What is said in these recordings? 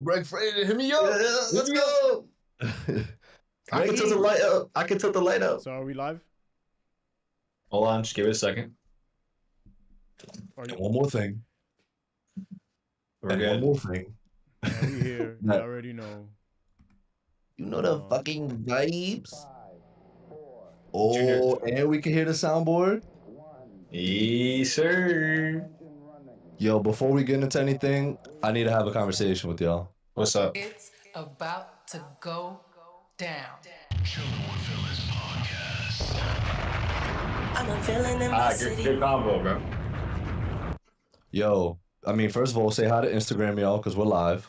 Greg Fraser, hit me up. Yeah, Hit let's me go. I can tilt the light up. So are we live? Hold on, just give it a second. Are And you? one more thing. We're and good. one more thing. Yeah, we here. You That- already know. You know the fucking vibes. Oh, Junior. and we can hear the soundboard. Yes, sir. Yo, before we get into anything, I need to have a conversation with y'all. What's up? It's about to go down. Cwv Live Podcast. I'm feeling in my city. Good combo, bro. Yo, I mean, first of all, say hi to Instagram, y'all, because we're live.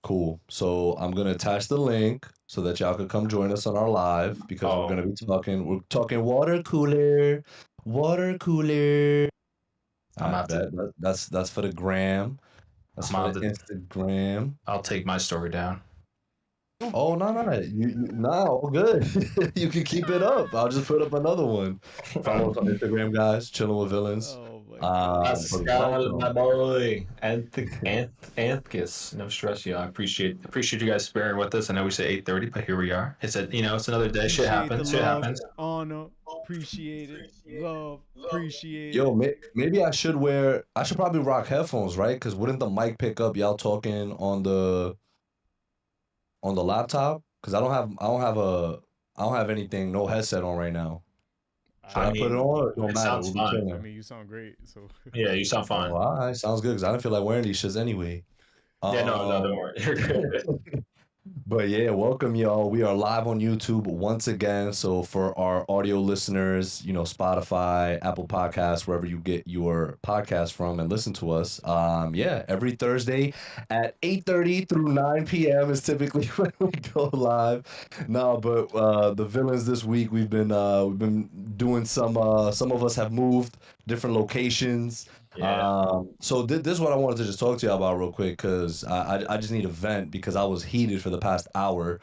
Cool. So I'm gonna attach the link so that y'all can come join us on our live because we're gonna be talking. We're talking water cooler. That's for the gram. That's for the Instagram. I'll take my story down. Oh no, all good. You can keep it up. I'll just put up another one. Follow us on Instagram, guys. Chilling with villains. Oh my God. That's my boy, Anthus. No stress, y'all. I appreciate you guys sparing with us. I know we say 8:30, but here we are. It's it's another day. Shit happens. Honor, appreciate it. Love, appreciate it. Yo, maybe I should probably rock headphones, right? Because wouldn't the mic pick up y'all talking on the laptop? Because I don't have anything, no headset on right now. Should I put it on? It don't matter. Sounds fun. I mean, you sound great. So yeah, you sound fine. Oh, all right, sounds good. Because I don't feel like wearing these shits anyway. Yeah, no, don't worry. You're good. But yeah, welcome y'all. We are live on YouTube once again. So for our audio listeners, Spotify, Apple Podcasts, wherever you get your podcast from and listen to us. Every Thursday at 8:30 through 9 p.m. is typically when we go live. No, but the villains this week we've been doing some of us have moved different locations. Yeah. So this is what I wanted to just talk to you about real quick because I just need a vent because I was heated for the past hour.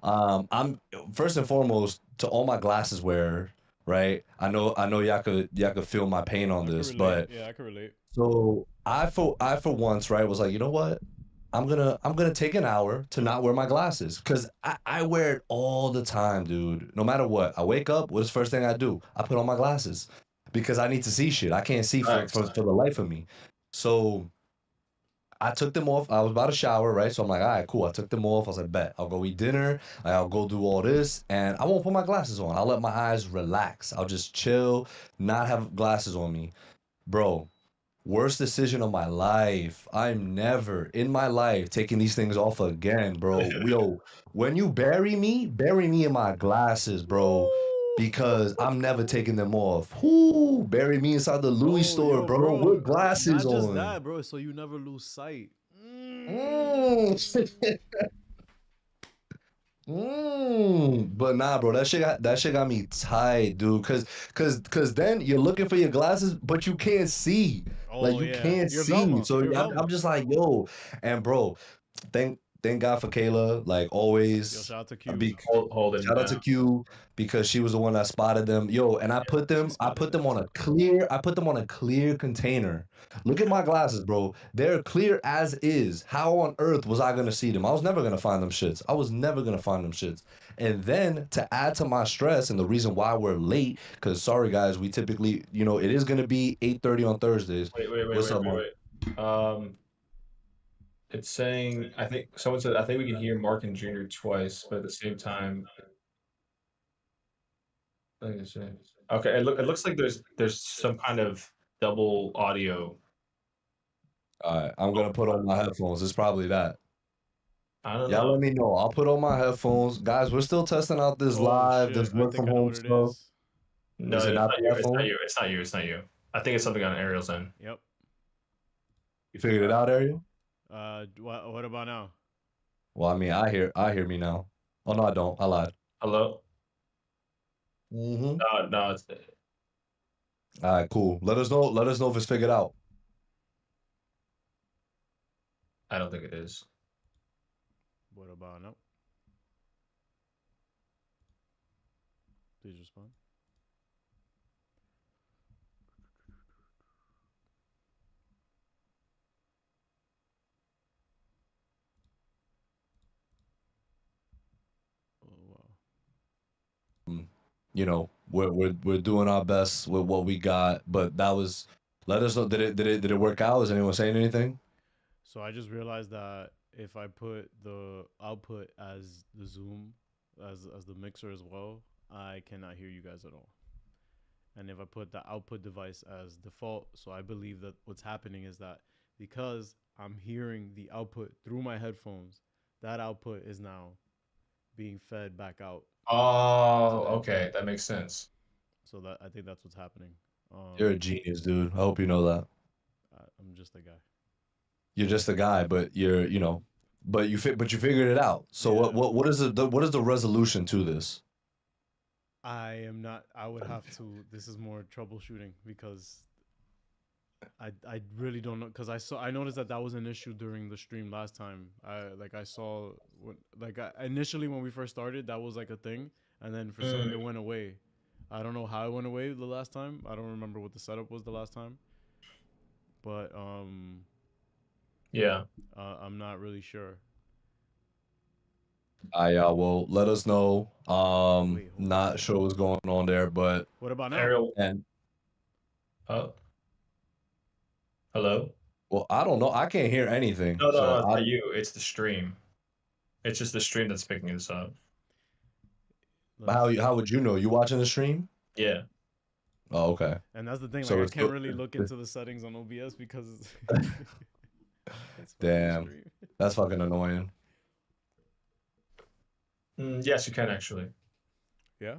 I'm first and foremost to all my glasses wearer, right? I know y'all could feel my pain on this, but yeah, I can relate. so I for once, right, was like, you know what? I'm gonna take an hour to not wear my glasses because I wear it all the time, dude. No matter what, I wake up. What's the first thing I do? I put on my glasses because I need to see shit. I can't see for the life of me. So I took them off. I was about to shower, right? So I'm like, all right, cool. I took them off. I was like, bet. I'll go eat dinner. I'll go do all this. And I won't put my glasses on. I'll let my eyes relax. I'll just chill, not have glasses on me. Bro, worst decision of my life. I'm never in my life taking these things off again, bro. Yo, when you bury me in my glasses, bro. Because I'm never taking them off. Whoo, bury me inside the Louis store, bro. With glasses Not just on. that, bro. So you never lose sight. But nah, bro, that shit got me tight, dude. Cause then you're looking for your glasses, but you can't see. Like you can't You're see. Velma. So You're I'm Velma. just like, yo, and bro, thank God for Kayla. Like always, Yo, shout out to Q. Shout out to Q because she was the one that spotted them. Yo, and I put them on a clear container. Look at my glasses, bro. They're clear as is. How on earth was I gonna see them? I was never gonna find them shits. And then to add to my stress and the reason why we're late, because sorry guys, we typically, it is gonna be 8:30 on Thursdays. Wait. It's saying I think someone said I think we can hear Mark and Junior twice, but at the same time. Okay, it looks like there's some kind of double audio. All right, I'm gonna put on my headphones. It's probably that. I don't Y'all know. let me know. I'll put on my headphones. Guys, we're still testing out this live, this work from home stuff. No, Is it not you. phone? It's not you. I think it's something on Ariel's end. Yep. You figured it out, Ariel? What about now? Well, I mean, I hear me now. Oh no, I don't. I lied. Hello? Mm-hmm. No, it's. All right, cool. Let us know if it's figured out. I don't think it is. What about now? Please respond. we're doing our best with what we got. But that was, let us know. Did it work out? Is anyone saying anything? So I just realized that if I put the output as the Zoom, as the mixer as well, I cannot hear you guys at all. And if I put the output device as default, so I believe that what's happening is that because I'm hearing the output through my headphones, that output is now being fed back out. Oh, okay, that makes sense. So that I think that's what's happening. You're a genius, dude. I hope you know that. I'm just a guy. You're just a guy, but but you figured it out. So Yeah. what is what is the resolution to this? I am not. I would have to. This is more troubleshooting because I really don't know because I noticed that was an issue during the stream last time. I saw initially when we first started that was like a thing, and then for some it went away. I don't know how it went away the last time. I don't remember what the setup was the last time, but Yeah. I'm not really sure. Well, let us know. Wait, hold Not on. sure what's going on there, but What about now? Ariel. and Hello. well, I don't know. I can't hear anything. No, so it's not you. It's the stream. It's just the stream that's picking this up. How would you know? You watching the stream? Yeah. Oh, okay. And that's the thing. So Like it's I can't still- really look into the settings on OBS because it's fucking Damn. stream. That's fucking annoying. Yes, you can actually. Yeah.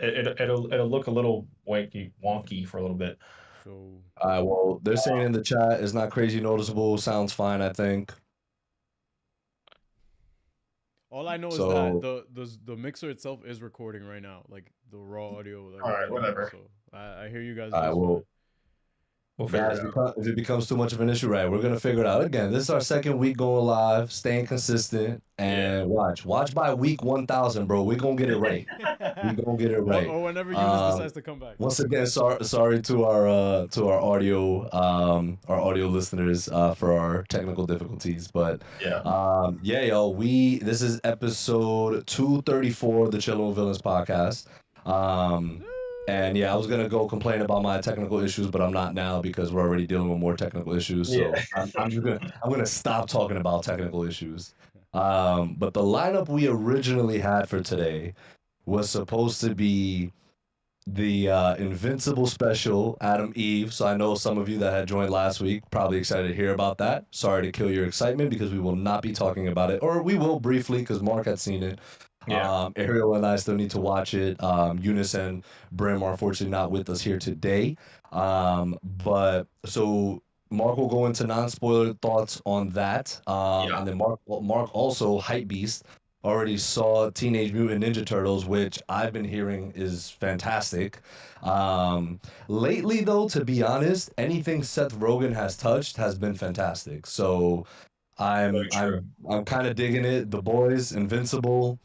It'll look a little wonky for a little bit. So Well, they're saying in the chat it's not crazy noticeable. Sounds fine, I think. all I know is So- that the mixer itself is recording right now, like the raw audio. Like, All right, whatever. So I hear you guys. All right, just well, fine. We'll figure guys, it out. if it becomes too much of an issue, right, we're gonna figure it out. Again, this is our second week going live, staying consistent, and watch by week 1,000, bro. We're gonna get it right. We're gonna get it right. Or whenever Eunice decides to come back. Once again, sorry to our audio listeners for our technical difficulties, but Yeah. this is episode 234 of the Chillin' with Villains podcast. And yeah, I was gonna go complain about my technical issues, but I'm not now because we're already dealing with more technical issues. So Yeah. I'm gonna stop talking about technical issues. But the lineup we originally had for today was supposed to be the Invincible special, Adam Eve. So I know some of you that had joined last week probably excited to hear about that. Sorry to kill your excitement because we will not be talking about it, or we will briefly because Mark had seen it. Yeah. Ariel and I still need to watch it. Eunice and Brim are unfortunately not with us here today. But so Mark will go into non-spoiler thoughts on that. And then Mark also, Hype Beast, already saw Teenage Mutant Ninja Turtles, which I've been hearing is fantastic. Lately, though, to be honest, anything Seth Rogen has touched has been fantastic. So I'm kind of digging it. The Boys, Invincible,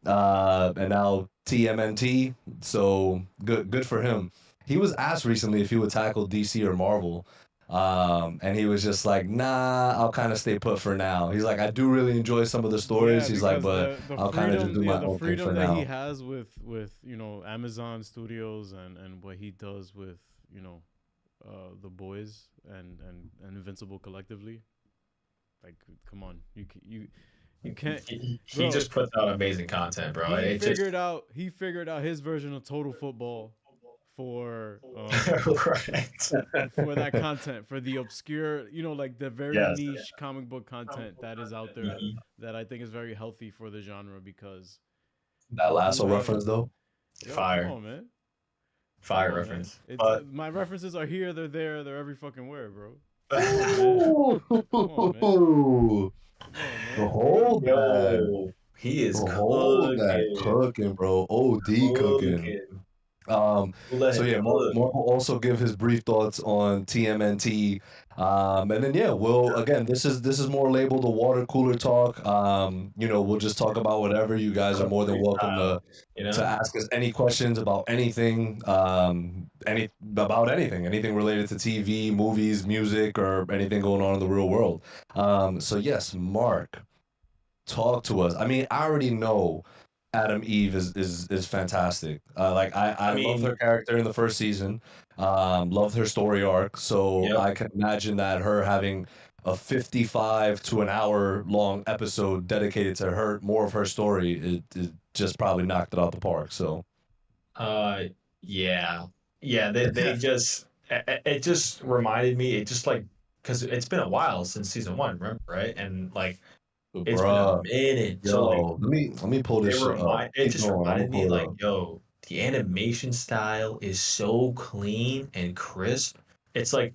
and now TMNT. So good for him. He was asked recently if he would tackle DC or Marvel. And he was just like, nah, I'll kind of stay put for now. He's like, I do really enjoy some of the stories. Yeah, He's like, but the I'll kind of just do my the own thing freedom for that now. he has with Amazon Studios and what he does with the Boys and Invincible collectively. Like, come on, you can't. He Bro, just puts out amazing content, bro. He figured out his version of Total Football for for that content, for the obscure, like the very niche comic book content that is out there that I think is very healthy for the genre because that Lasso reference though. Fire. Come on, man. Fire Come on, reference. man. But My references are here, they're there, they're every fucking where, bro. Ooh. Hold that. he is Cooking, bro. OD cooking. So yeah, Mark will also give his brief thoughts on TMNT, and then this is more labeled the water cooler talk. We'll just talk about whatever. You guys are more than welcome to ask us any questions about anything, anything related to TV, movies, music, or anything going on in the real world. So yes, Mark, talk to us. I mean, I already know Adam Eve is fantastic. Like I love her mean, character in the first season. Loved her story arc. So yep. I can imagine that her having a 55 to an hour long episode dedicated to her, more of her story, it just probably knocked it out the park. So Uh, yeah, yeah. They just it just reminded me. It just like because it's been a while since season one, remember, right? And like it's been a bruh, minute. So like yo, let me pull this shit up. it Keep just going. I'm gonna reminded me pull it like, up. yo, the animation style is so clean and crisp. It's like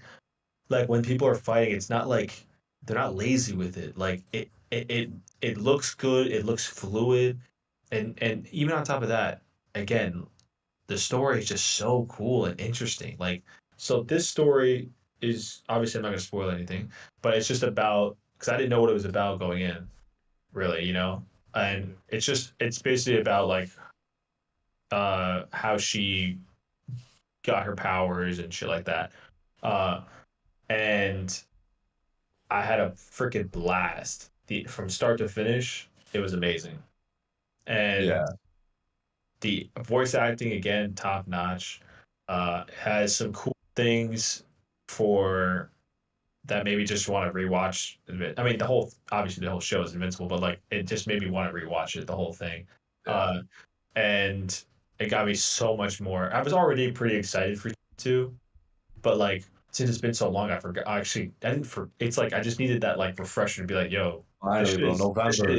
when people are fighting, it's not like they're not lazy with it. Like it looks good, it looks fluid, and even on top of that, again, the story is just so cool and interesting. Like, so this story is obviously I'm not gonna spoil anything, but it's just about because I didn't know what it was about going in, really, and it's basically about like how she got her powers and shit like that. Uh and I had a freaking blast. From start to finish, it was amazing. And Yeah, the voice acting again, top notch. Has some cool things for that maybe just want to rewatch. I mean, obviously the whole show is invincible, but like it just made me want to rewatch it, the whole thing. yeah. And it got me so much more. I was already pretty excited for two, but like since it's been so long, I forgot. Actually, I didn't. It's like I just needed that like refresher to be like, "Yo, Finally, bro. November.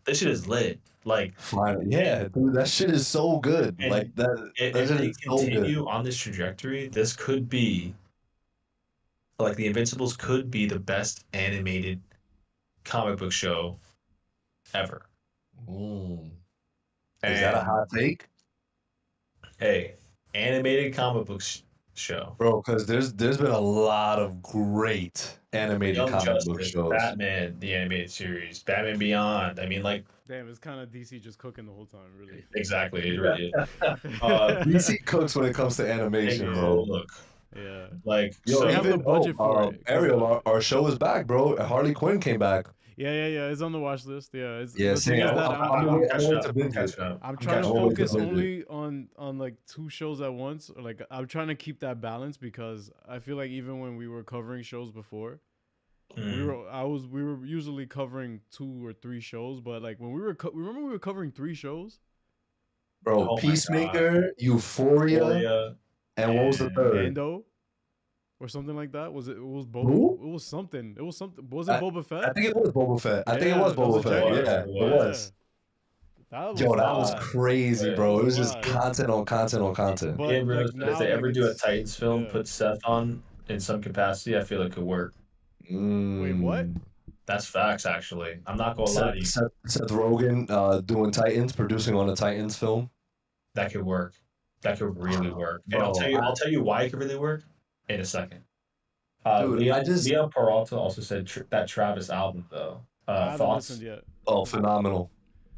this shit is lit." Like, Finally, yeah, dude, that shit is so good. Like and that if shit they is so good. continue on this trajectory, this could be like the Invincibles could be the best animated comic book show ever. Mm. Is that a And hot take? hey, animated comic book show. Bro, because there's been a lot of great animated Young comic book Justice, shows. Batman, the animated series, Batman Beyond. I mean, like, Damn, it's kind of DC just cooking the whole time, really. exactly, it really is. DC cooks when it comes to animation, bro. Look, Yeah. like, Yo, They so, have the budget for it, 'cause, Ariel, our show is back, bro. Harley Quinn came back. Yeah. It's on the watch list. Yeah. Yeah, The thing is that I'm catching waiting up. to I'm binge it. catching up. I'm I'm trying to catching up. focus Always only on like two shows at once. Or like I'm trying to keep that balance because I feel like even when we were covering shows before, we were usually covering 2 or 3 shows. But like when we were remember we were covering 3 shows. Bro, Oh my God. Peacemaker, Euphoria, and what was the third? Mando, or something like that. Was it? It was Boba. Who? It was something. It was something. Was it Boba Fett? I think it was Boba Fett. I think it Yeah, was that was Boba a Fett. January. Yeah, it was. That was Yo, that was wild. crazy, bro. It was just Wild. content on content on content. But Ian like Rose, now, if they ever like, do a it's- Titans film, yeah. put Seth on in some capacity, I feel it could work. Wait, what? That's facts, actually. I'm not gonna lie to you. Seth Rogen doing Titans, producing on a Titans film. That could work. That could really work. And Bro, I'll tell you why it could really work in a second. Dude, Leon Peralta also said that Travis album though. I haven't Thoughts? listened yet. Oh, phenomenal.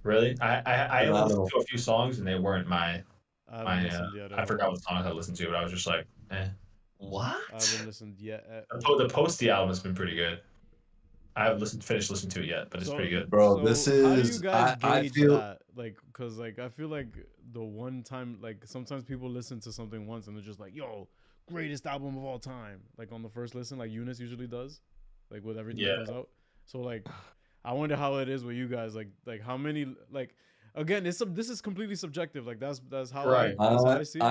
Really? I only listened Phenomenal. to a few songs and they weren't my. I haven't listened yet. I forgot what songs I listened to, but I was just like, eh. What? I haven't listened yet. The Posty album has been pretty good. I haven't finished listening to it yet, but it's pretty good. Bro, this How do you is guys I gauge feel that? Like, cause like I feel like the one time, like sometimes people listen to something once and they're just like, "Yo, greatest album of all time!" Like on the first listen, like Eunice usually does, like with everything that comes out. So like, I wonder how it is with you guys. Like how many like. Again, this is completely subjective. Like that's how Right. that's how I see it.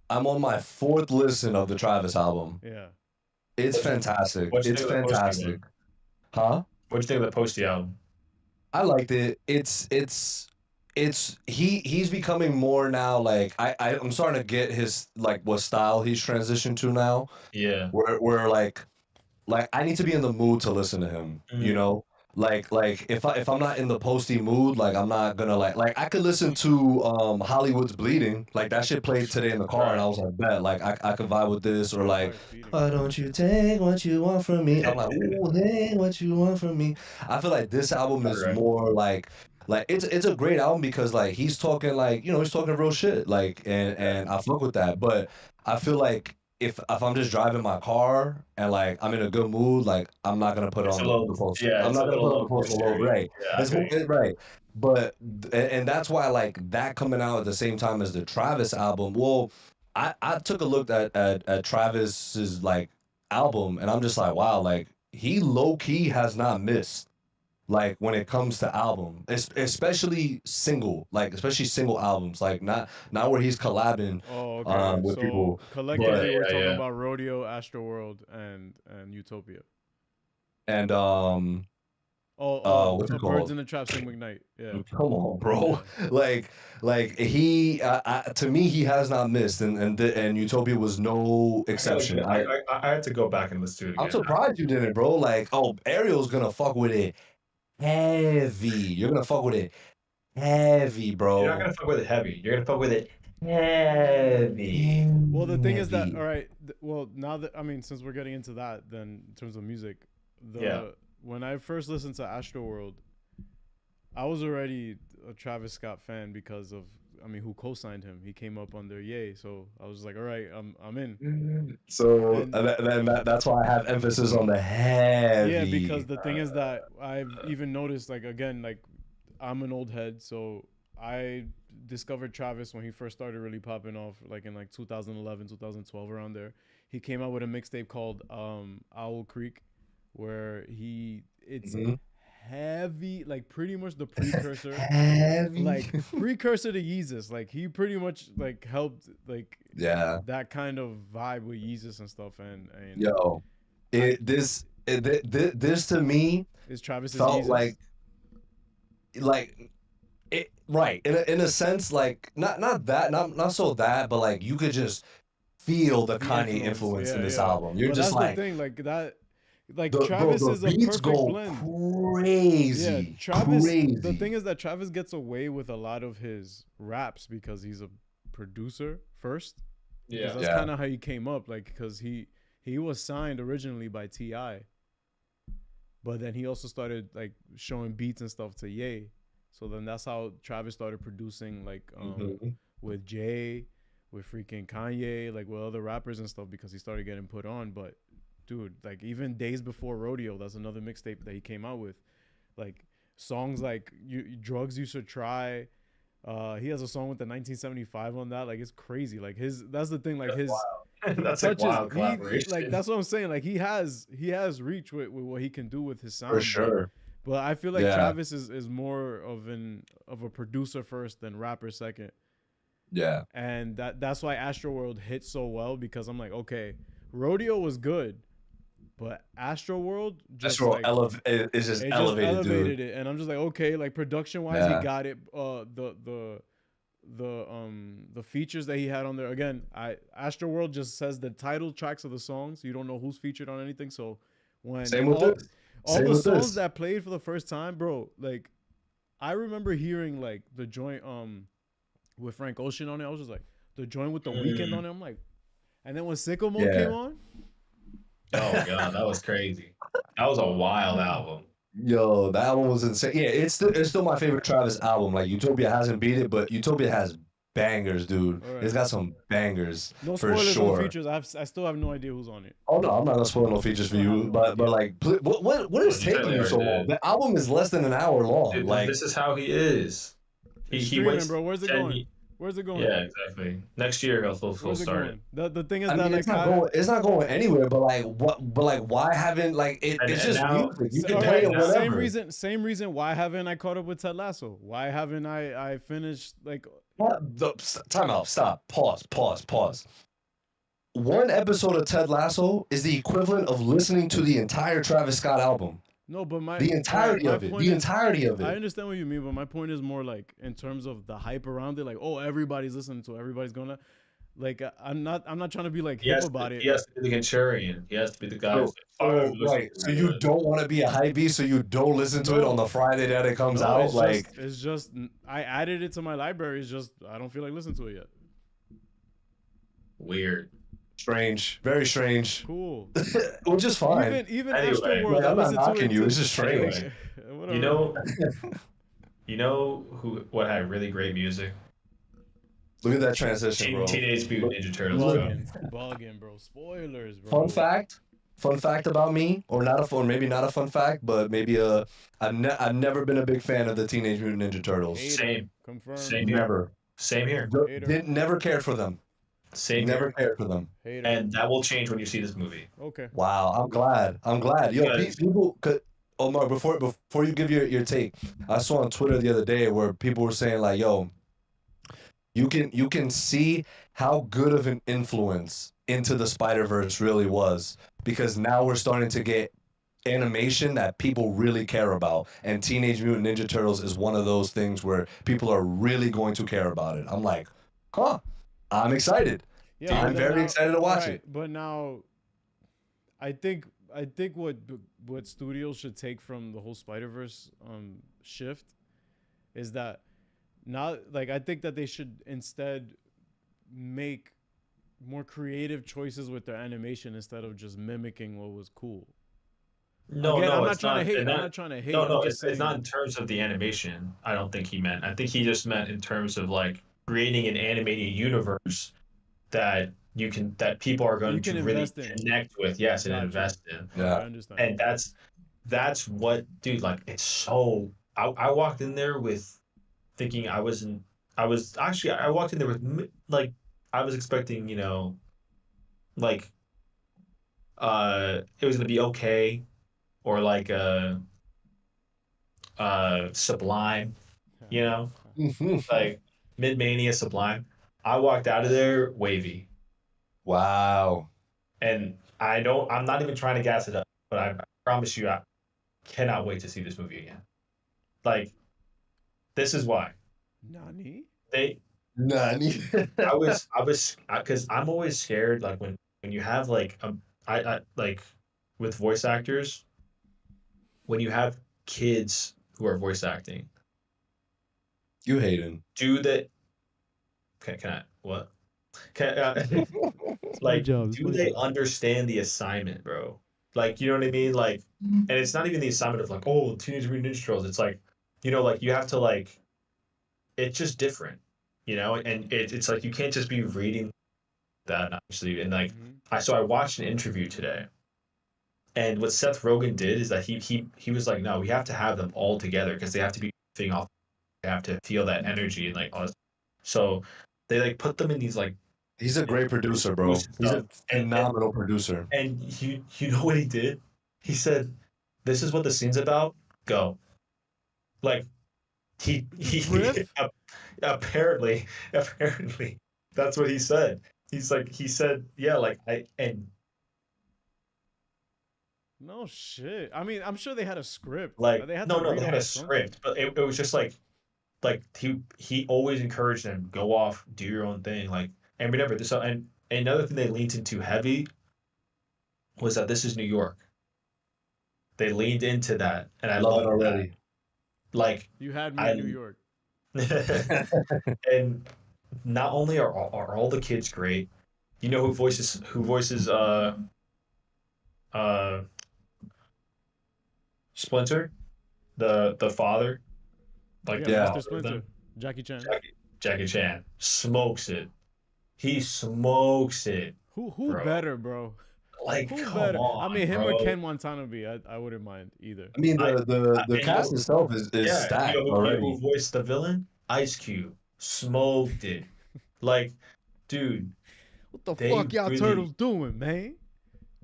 I'm on my 4th listen of the Travis album. Yeah. It's fantastic. what'd you It's think of the Posty fantastic. Huh? What'd you think of the Posty album? I liked it. He's becoming more now like I'm starting to get his like what style he's transitioned to now. Yeah. Where like I need to be in the mood to listen to him, you know? Like if I'm not in the Posty mood, like I'm not gonna like I could listen to Hollywood's Bleeding, like that shit played today in the car and I was like, bet, like I could vibe with this, or like why don't you take what you want from me? I'm like, ooh, take what you want from me. I feel like this album is more like it's a great album because like he's talking like, you know, he's talking real shit, like and I fuck with that. But I feel like if I'm just driving my car and like I'm in a good mood, like I'm not gonna put on the post. I'm not gonna put on the post below, right? Yeah, It's more, right. But and that's why like that coming out at the same time as the Travis album. Well, I took a look at Travis's like album, and I'm just like, wow, like he low key has not missed. Like when it comes to album, especially single albums, like not where he's collabing Oh, okay. with So people. collectively, we're talking yeah. about Rodeo, Astroworld, and Utopia. And what's it Birds called? in the Trap Sing McKnight. Yeah. Come on, bro. Like he to me he has not missed, and Utopia was no exception. I had to go back and listen to it again. I'm surprised you didn't, bro. Like, oh, Ariel's gonna fuck with it heavy. You're gonna fuck with it heavy, bro. You're not gonna fuck with it heavy. You're gonna fuck with it heavy. Well, the thing is that, Heavy. all right. Well, now that, I mean, since we're getting into that, then in terms of music, when I first listened to Astroworld, I was already a Travis Scott fan because of, I mean, who co-signed him. He came up under Ye, so I was like, all right, I'm in. So And- that's why I have emphasis on the heavy. Yeah, because the thing is that I've even noticed, like, again, like, I'm an old head, so I discovered Travis when he first started really popping off, like in like 2011, 2012, around there. He came out with a mixtape called Owl Creek, where it's Mhm. heavy, like pretty much the precursor, heavy. like precursor to Yeezus. Like he pretty much like helped like yeah. that kind of vibe with Yeezus and stuff. And Yo, this to me is Travis's felt Yeezus. like it right in a sense, like not so that, but like you could just feel the Kanye influence in this album. You're But just that's like the thing, like that, like the, Travis bro, is the a beats perfect go blend. crazy. Yeah, Travis. crazy. The thing is that Travis gets away with a lot of his raps because he's a producer first. Yeah. That's kind of how he came up, like because he was signed originally by T.I., but then he also started like showing beats and stuff to Ye. So then that's how Travis started producing, like with Jay, with freaking Kanye, like with other rappers and stuff, because he started getting put on. But dude, like even days before Rodeo, that's another mixtape that he came out with, like songs like Drugs You Should Try. He has a song with the 1975 on that. Like it's crazy. Like that's the thing. Like his That's like touches, wild collaboration. like that's what I'm saying. Like he has reach with what he can do with his sound. For sure. But I feel like Yeah. Travis is more of a producer first than rapper second. Yeah. And that's why Astroworld hit so well, because I'm like, okay, Rodeo was good, but Astroworld just Astro like is just it elevated, just elevated dude. it. And I'm just like, okay, like production wise, Yeah. he got it. The features that he had on there, again, Astroworld just says the title tracks of the songs. You don't know who's featured on anything. So when Same with this. all Same the with songs this. that played for the first time, bro, like I remember hearing like the joint with Frank Ocean on it. I was just like, the joint with the Weeknd on it. I'm like, and then when Sicko Mode Yeah. came on, Oh god, that was crazy. That was a wild album. Yo, that album was insane. Yeah, it's still my favorite Travis album. Like Utopia hasn't beat it, but Utopia has bangers, dude. All right. It's got some bangers no for spoilers, sure. no features. I still have no idea who's on it. Oh no, I'm not gonna spoil no features for I have you, no but idea. like, what is You taking you so already long? did. The album is less than an hour long. Dude, Like, this is how he is. He Streaming, waits bro. Where's it 10 going? Where's it going? Yeah, exactly. Next year he'll Where's it start it. going? The thing is I that mean, like it's not going anywhere. But like, what? But like, why haven't like it? And- It's and just now- music. You can all play right, it whenever. same reason. Why haven't I caught up with Ted Lasso? Why haven't I finished like? Time out. Stop. Pause. One episode of Ted Lasso is the equivalent of listening to the entire Travis Scott album. No, but The entirety of it. The entirety of I it. understand what you mean, but my point is more like in terms of the hype around it. Like, oh, everybody's listening to it, everybody's gonna. Like, I'm not trying to be like He hip has, about to, it. he has to be the contrarian. He has to be the guy. who's Oh, like, "Fuck, right. So you don't want to be a hype beast, so you don't listen to it No. on the Friday that it comes No, out. Like, it's just I added it to my library. It's just I don't feel like listening to it yet. Weird. strange, very strange, Cool. which is fine. Even Anyway, Astroworld, like, I I'm not listened to knocking it you, too. it's just strange. Anyway, Whatever. You know what had really great music? Look at that transition, bro. Teenage Mutant Ninja Turtles. bro. Bugging, bro. Spoilers, bro. Fun fact: fun fact about me, or not a fun, maybe not a fun fact, but maybe I've never been a big fan of the Teenage Mutant Ninja Turtles. Hater. Same. Confirmed. Same here. Never. Same here. Hater. Didn't never cared for them. Same Never here. cared for them. Hater. And that will change when you see this movie. Okay. Wow, I'm glad. I'm glad. Yo, Because- people could. Omar, before you give your take, I saw on Twitter the other day where people were saying like, "Yo, you can see how good of an influence Into the Spider-Verse really was, because now we're starting to get animation that people really care about, and Teenage Mutant Ninja Turtles is one of those things where people are really going to care about it." I'm like, huh, I'm excited. Yeah, I'm but very now- excited to watch it. But now, I think what studios should take from the whole Spider-Verse shift is that now, like, I think that they should instead make more creative choices with their animation instead of just mimicking what was cool. No, Again, no, I'm not it's trying to hate. and I'm that- not trying to hate. No, I'm no, just it's not saying- in terms of the animation. I don't think he meant. I think he just meant in terms of like creating an animated universe that people are going You to can really invest in. connect with. Yes, and Gotcha. invest in. Okay, Yeah. I understand. And that's what, dude. Like, it's so. I walked in there with thinking I was actually I walked in there with like I was expecting, like it was gonna be okay, or like Sublime, like Mid Mania Sublime. I walked out of there wavy, Wow. and I'm not even trying to gas it up, but I promise you I cannot wait to see this movie again. Like, this is why Nani? they Nani. I was because I'm always scared, like when you have like I like with voice actors, when you have kids who are voice acting, You hating. do that. Can I what? Can like job, it's do my they job. understand the assignment, bro? Like, you know what I mean? Like, and it's not even the assignment of like, oh, Teenage Mutant Ninja Turtles. It's like, like you have to like, it's just different, and it's like you can't just be reading that actually. And like, I watched an interview today, and what Seth Rogen did is that he was like, no, we have to have them all together because they have to be feeding off, they have to feel that energy and like all this. So they like put them in these like, He's a great producer, bro. He's a phenomenal producer. and you know what he did? He said, "This is what the scene's about. Go." Like he Riff? apparently that's what he said. He said, yeah, like No shit. I mean, I'm sure they had a script. like They had no, to read they had off a something. script, but it was just like he always encouraged them, go off, do your own thing, like, and whatever. This and another thing they leaned into heavy was that this is New York. They leaned into that, and I Love love it already. that. Like, You had me I- in New York. and not only are all the kids great, you know who voices Splinter, the father, like the Yeah, father Mr. of Splinter. them? Jackie Chan. Jackie Chan smokes it. He smokes it. Who bro. better, bro? Like, Who come better? on, I mean, him bro. or Ken Watanabe. I wouldn't mind either. I mean, the and cast you- itself is Yeah, stacked you know already. who voiced the villain? Ice Cube. Smoked it. Like, dude, What the They fuck y'all really- turtles doing, man?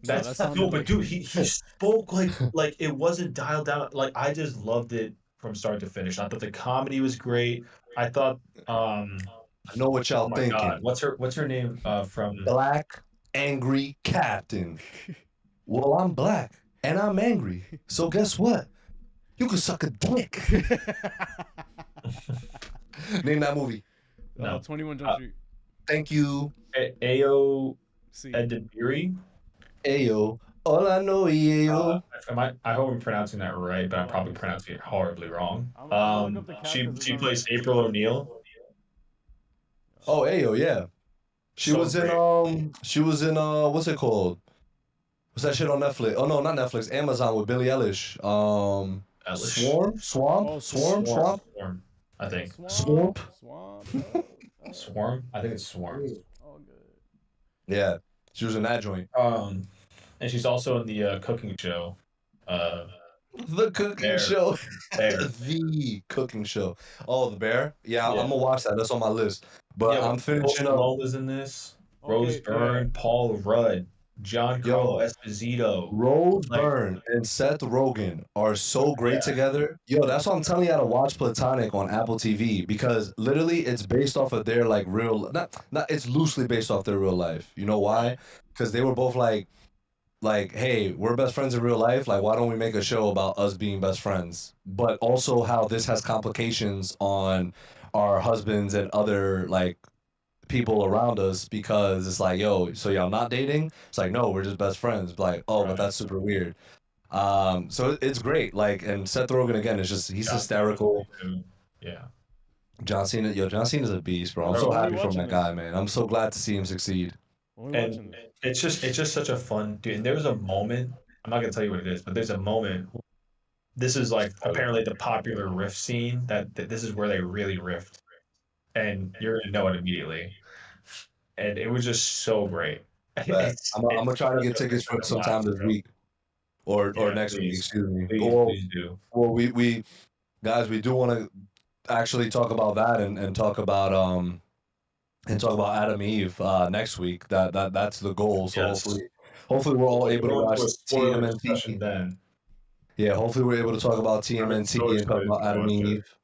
No, that's that sounded no, but like- dude, he spoke like it wasn't dialed down. Like, I just loved it from start to finish. I thought the comedy was great. I thought, I know what y'all oh my thinking. god, what's her name? From Black angry captain. Well, I'm black and I'm angry. So guess what? You can suck a dick. Name that movie. No. 21 Jump Street. Thank you. Ayo See, Edebiri. Ayo. All I know is ayo. I hope I'm pronouncing that right, but I'm probably pronouncing it horribly wrong. I'm gonna look up the cast She 'cause it's she on plays there. April O'Neil. Oh, ayo, yeah. She So was great. in what's it called? What's that shit on Netflix? Oh no, not Netflix. Amazon with Billie Eilish. Ellis. Swarm? Swamp? Oh, Swarm? Swamp? Swarm. I think Swamp? Swamp. Swarm. I think it's Swarm. All good. Yeah. She was in that joint. and she's also in the cooking show. The cooking Bear. show. Bear. The cooking show. Oh, the bear. Yeah, Yeah. I'm gonna watch that. That's on my list. But I'm finishing up. Lola's in this. Rose Okay, Byrne, Paul Rudd, Giancarlo Yo. Esposito. Rose Like- Byrne and Seth Rogen are so great together. Yo, that's why I'm telling you how to watch Platonic on Apple TV, because literally it's based off of their like real not it's loosely based off their real life. You know why? Because they were both like, hey, we're best friends in real life. Like, why don't we make a show about us being best friends? But also how this has complications on our husbands and other like people around us, because it's like, yo, so y'all not dating? It's like, no, we're just best friends. Like, oh, but Right. that's super weird. So it's great. Like, and Seth Rogen again is just he's John hysterical. Cena. Yeah. John Cena's a beast, bro. I'm Bro, so when are happy you for watching that this? guy, man. I'm so glad to see him succeed. When we watching And this? it's just such a fun dude. And there was a moment, I'm not gonna tell you what it is, but there's a moment. This is like apparently the popular riff scene that this is where they really riffed, and you're gonna know it immediately. And it was just so great. But I'm gonna try to get tickets for it sometime this week, or Yeah, next week. please. Excuse me. Please do. Well, we guys, we do want to actually talk about that and talk about Adam Eve next week. That's the goal. So Yes. hopefully we're all able to watch spoiler discussion TMNT. then. Yeah, hopefully we're able to talk about TMNT so and talk excited about to Adam watch it. Eve.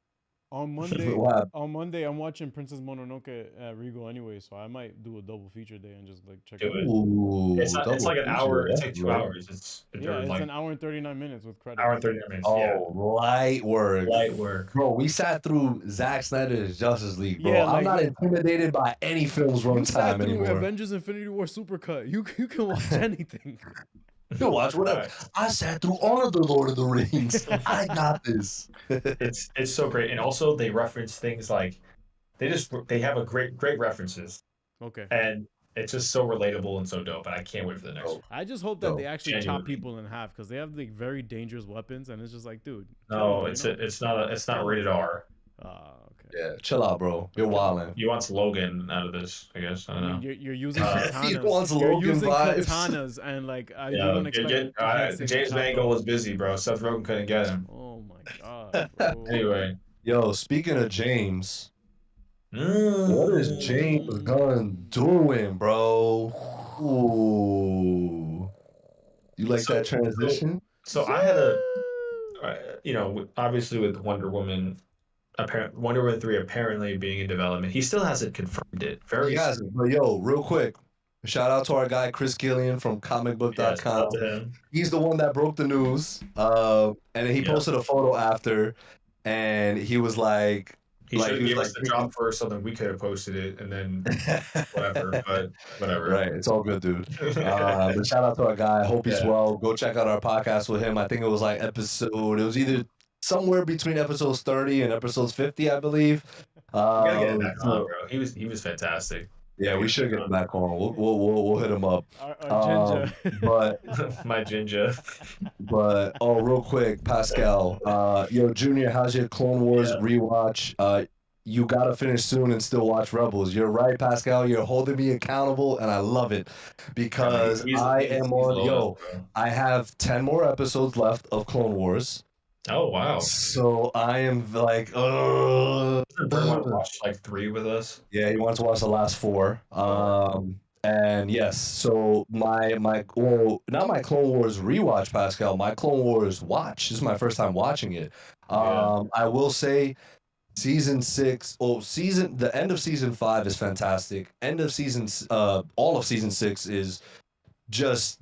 On Monday, What happened? I'm watching Princess Mononoke at Regal anyway, so I might do a double feature day and just like check Do it. it. Ooh, It's like double an feature, hour. It's that's like 2 lit. hours. It's Yeah, it's like an hour and 39 minutes with credits. hour and 30 minutes. Yeah. Oh, light work. Light work. Bro, we sat through Zack Snyder's Justice League, bro. Yeah, I'm like, not intimidated by any film's You sat runtime through anymore. Avengers Infinity War Supercut. You can watch anything. You watch whatever. I sat through all of the Lord of the Rings. I got this. It's so great, and also they reference things like they have a great references, Okay. and it's just so relatable and so dope. And I can't wait for the next one. I just hope that No, they actually chop genuinely. people in half, because they have like very dangerous weapons, and it's just like, dude. No, kill them, it's not rated R. Okay. Yeah, chill out, bro. You're wildin'. He wants Logan out of this, I guess. I don't I know. mean, you're using He katanas. wants You're Logan using vibes. katanas, and like you Yeah, don't expect. you can't say James chop Mangold them. was busy, bro. Seth Rogen couldn't get him. Oh my god. Bro. Anyway, Yo, speaking of James, what is James Gunn doing, bro? Ooh. You like that transition? So I had obviously with Wonder Woman 3 apparently being in development, he still hasn't confirmed it. Very Yes, but yo, real quick. Shout out to our guy Chris Gillian from Yes, comicbook.com. shout out to him. He's the one that broke the news. And then he Yeah. posted a photo after, and he was like, He Like, should have he was given like us the drop first, so then we could have posted it, and then whatever. But whatever. Right, it's all good, dude. But shout out to our guy. Hope he's Yeah. well. Go check out our podcast with him. I think it was like it was either somewhere between episodes 30 and episodes 50, I believe. We gotta get him back so- on, bro. He was fantastic. yeah, we should get him back on. We'll hit him up. Our ginger. But My ginger. real quick, Pascal. Yo, Junior, how's your Clone Wars Yeah. rewatch? You gotta finish soon and still watch Rebels. You're right, Pascal. You're holding me accountable, and I love it because He's am loyal, on. Yo, bro. I have 10 more episodes left of Clone Wars, Oh wow. so I am like, Bert want to watch like 3 with us. yeah, he wants to watch the last 4. And yes, so my not my Clone Wars rewatch, Pascal. My Clone Wars watch. This is my first time watching it. Yeah. I will say, the end of season 5 is fantastic. All of season 6 is just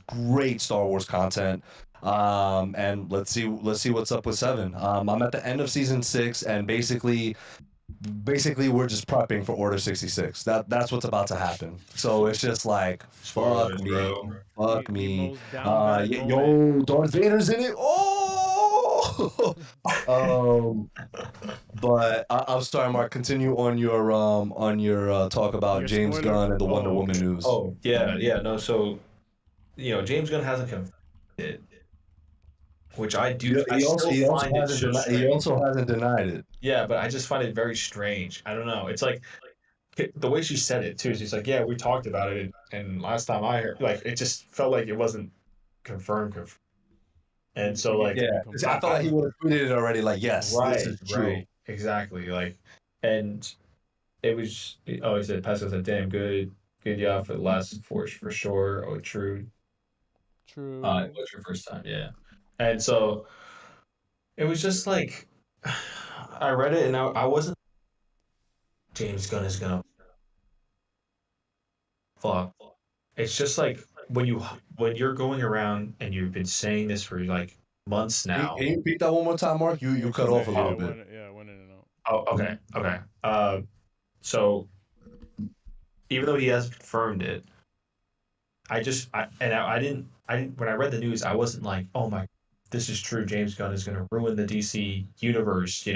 great Star Wars content. And let's see what's up with 7. I'm at the end of season 6, and basically we're just prepping for Order 66. That's what's about to happen. So it's just like fuck Spoilers, me, bro. fuck The me. most down bad moment. Yo, Darth Vader's in it. Oh. But I'm sorry, Mark. Continue on your talk about Your James spoiler? Gunn and the Wonder Oh, Woman okay. news. Oh yeah. No, so James Gunn hasn't confirmed it, which I do. I still find it so he strange. also hasn't denied it. Yeah, but I just find it very strange. I don't know. It's like the way she said it too, she's like, "Yeah, we talked about it, and last time I heard, like, it just felt like it wasn't confirmed." And so, We need like, to Yeah, be 'cause I felt like he would have tweeted it already. Like, yes, this is true. right, exactly, like, and it was. Oh, he said, Pascal said, "Damn, good job for the last force for sure." Oh, true. True. It was your first time, yeah. And so it was just like I read it, and I wasn't. James Gunn is gonna fuck. It's just like when you're going around and you've been saying this for like months now. Can you repeat that one more time, Mark? You cut off a little bit. Yeah, went in and out. Oh, okay. So even though he hasn't confirmed it, I didn't when I read the news, I wasn't like, oh my, this is true. James Gunn is gonna ruin the DC universe.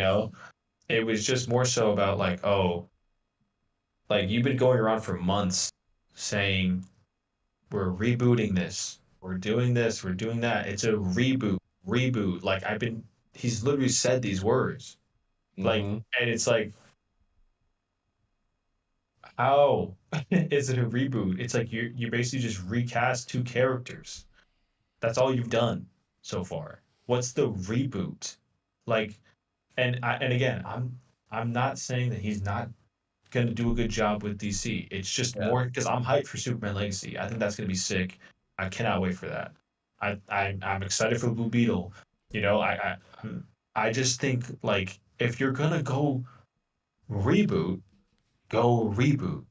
It was just more so about like, oh, like you've been going around for months saying we're rebooting this, we're doing this, we're doing that. It's a reboot. Like he's literally said these words. Like, Mhm. and it's like, how is it a reboot? It's like you basically just recast two characters. That's all you've done so far. What's the reboot? Like, and again, I'm not saying that he's not gonna do a good job with DC. It's just Yeah. more because I'm hyped for Superman Legacy. I think that's gonna be sick. I cannot wait for that. I'm excited for Blue Beetle. I just think like if you're gonna reboot, go reboot.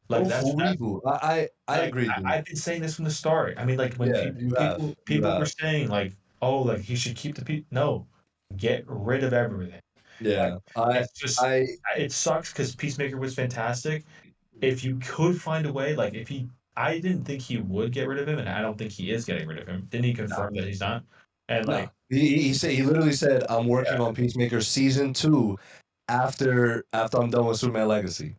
Like Go that's full reboot. I like agree, dude. I've been saying this from the start. I mean, like when Yeah, you have. You people were have. saying like, oh, like he should keep the people. No, get rid of everything. Like Yeah. it's just I it sucks because Peacemaker was fantastic. If you could find a way, like if he, I didn't think he would get rid of him, and I don't think he is getting rid of him. Didn't he confirm that he's not? And no. like, He literally said, I'm working Yeah. on Peacemaker season 2 after I'm done with Superman Legacy.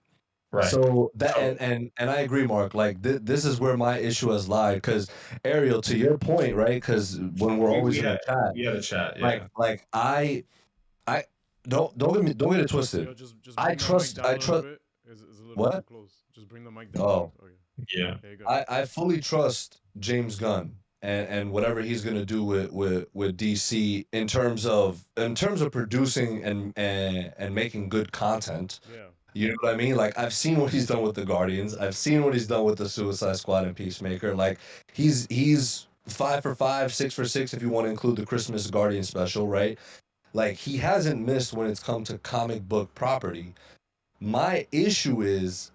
right. So that So- and I agree, Mark. Like this is where my issue has lied. Because Ariel, to your point, right? Because when we're always in the chat, we had a chat, yeah. like I don't get it twisted. Yo, just I bring the trust- mic down I a little trust- bit. It's a little What? too close. Just bring the mic down. Oh. Okay. Yeah. There you go. I fully trust James Gunn and whatever he's gonna do with DC in terms of producing and making good content. Yeah. You know what I mean? Like I've seen what he's done with the Guardians. I've seen what he's done with the Suicide Squad and Peacemaker. Like he's 5 for 5, 6 for 6 if you want to include the Christmas Guardian special, right? Like he hasn't missed when it's come to comic book property. My issue is,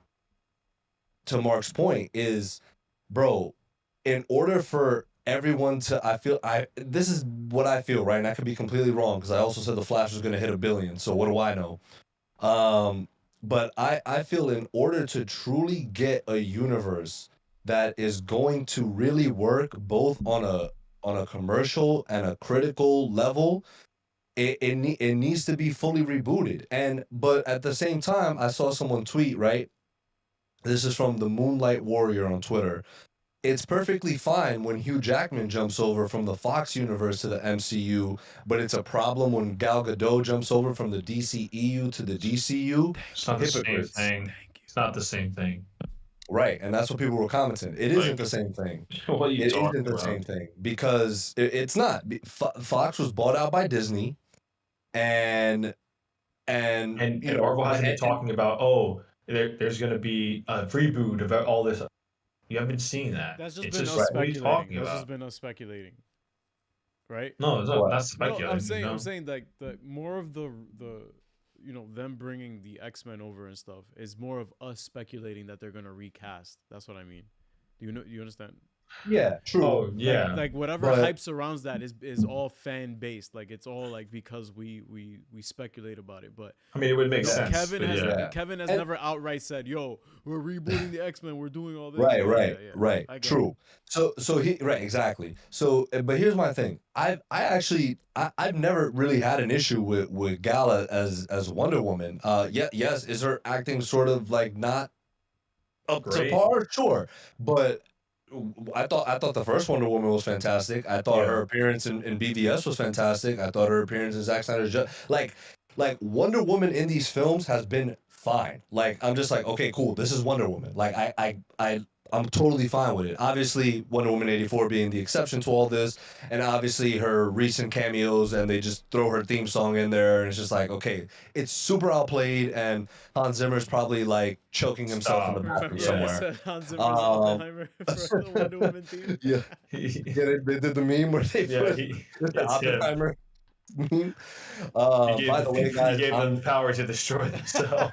to Mark's point, is, bro, in order for everyone to, this is what I feel, right? And I could be completely wrong because I also said the Flash was going to hit 1 billion. So what do I know? But I feel in order to truly get a universe that is going to really work both on a commercial and a critical level, it needs to be fully rebooted. But at the same time, I saw someone tweet, right? This is from the Moonlight Warrior on Twitter. It's perfectly fine when Hugh Jackman jumps over from the Fox universe to the MCU, but it's a problem when Gal Gadot jumps over from the DCEU to the DCU. It's not the same Hypocrites. thing. It's not the same thing. Right, and that's what people were commenting. It isn't the same thing. What are you It talking isn't the about? same thing because it's not. Fox was bought out by Disney, and And you know, Marvel hasn't been and- talking about, oh, there's going to be a reboot of all this. You haven't been seeing that. That's just It's been us what are you speculating. talking That's about? just been us speculating. Right? No, it's What? not, that's No, speculating. I'm saying like the more of the them bringing the X-Men over and stuff is more of us speculating that they're gonna recast. That's what I mean. Do you understand? yeah, true. Oh, yeah. Like whatever But- hype surrounds that is all fan based. Like it's all like because we speculate about it. But I mean, it would make no, sense. Kevin but has yeah. Kevin has And- never outright said, "Yo, we're rebooting the X-Men. We're doing all this." Right, Yeah, right, yeah, yeah. right. I get True. So he right, exactly. So, but here's my thing. I've never really had an issue with Gala as Wonder Woman. Yes, is her acting sort of like not up Great. to par? Sure, but I thought the first Wonder Woman was fantastic. I thought Yeah. her appearance in BVS was fantastic. I thought her appearance in Zack Snyder's like like Wonder Woman in these films has been fine. Like I'm just like, okay, cool, this is Wonder Woman. Like I'm totally fine with it. Obviously, Wonder Woman 84 being the exception to all this, and obviously her recent cameos, and they just throw her theme song in there, and it's just like, okay, it's super outplayed, and Hans Zimmer's probably like choking himself in the Stop. bathroom Remember Yeah. I somewhere. said Hans Zimmer's Um, Oppenheimer for the Wonder Woman theme? Yeah, yeah, they did the meme where they Yeah, put the it's him. Oppenheimer meme. You gave, By the way, guys, you gave them the power to destroy themselves.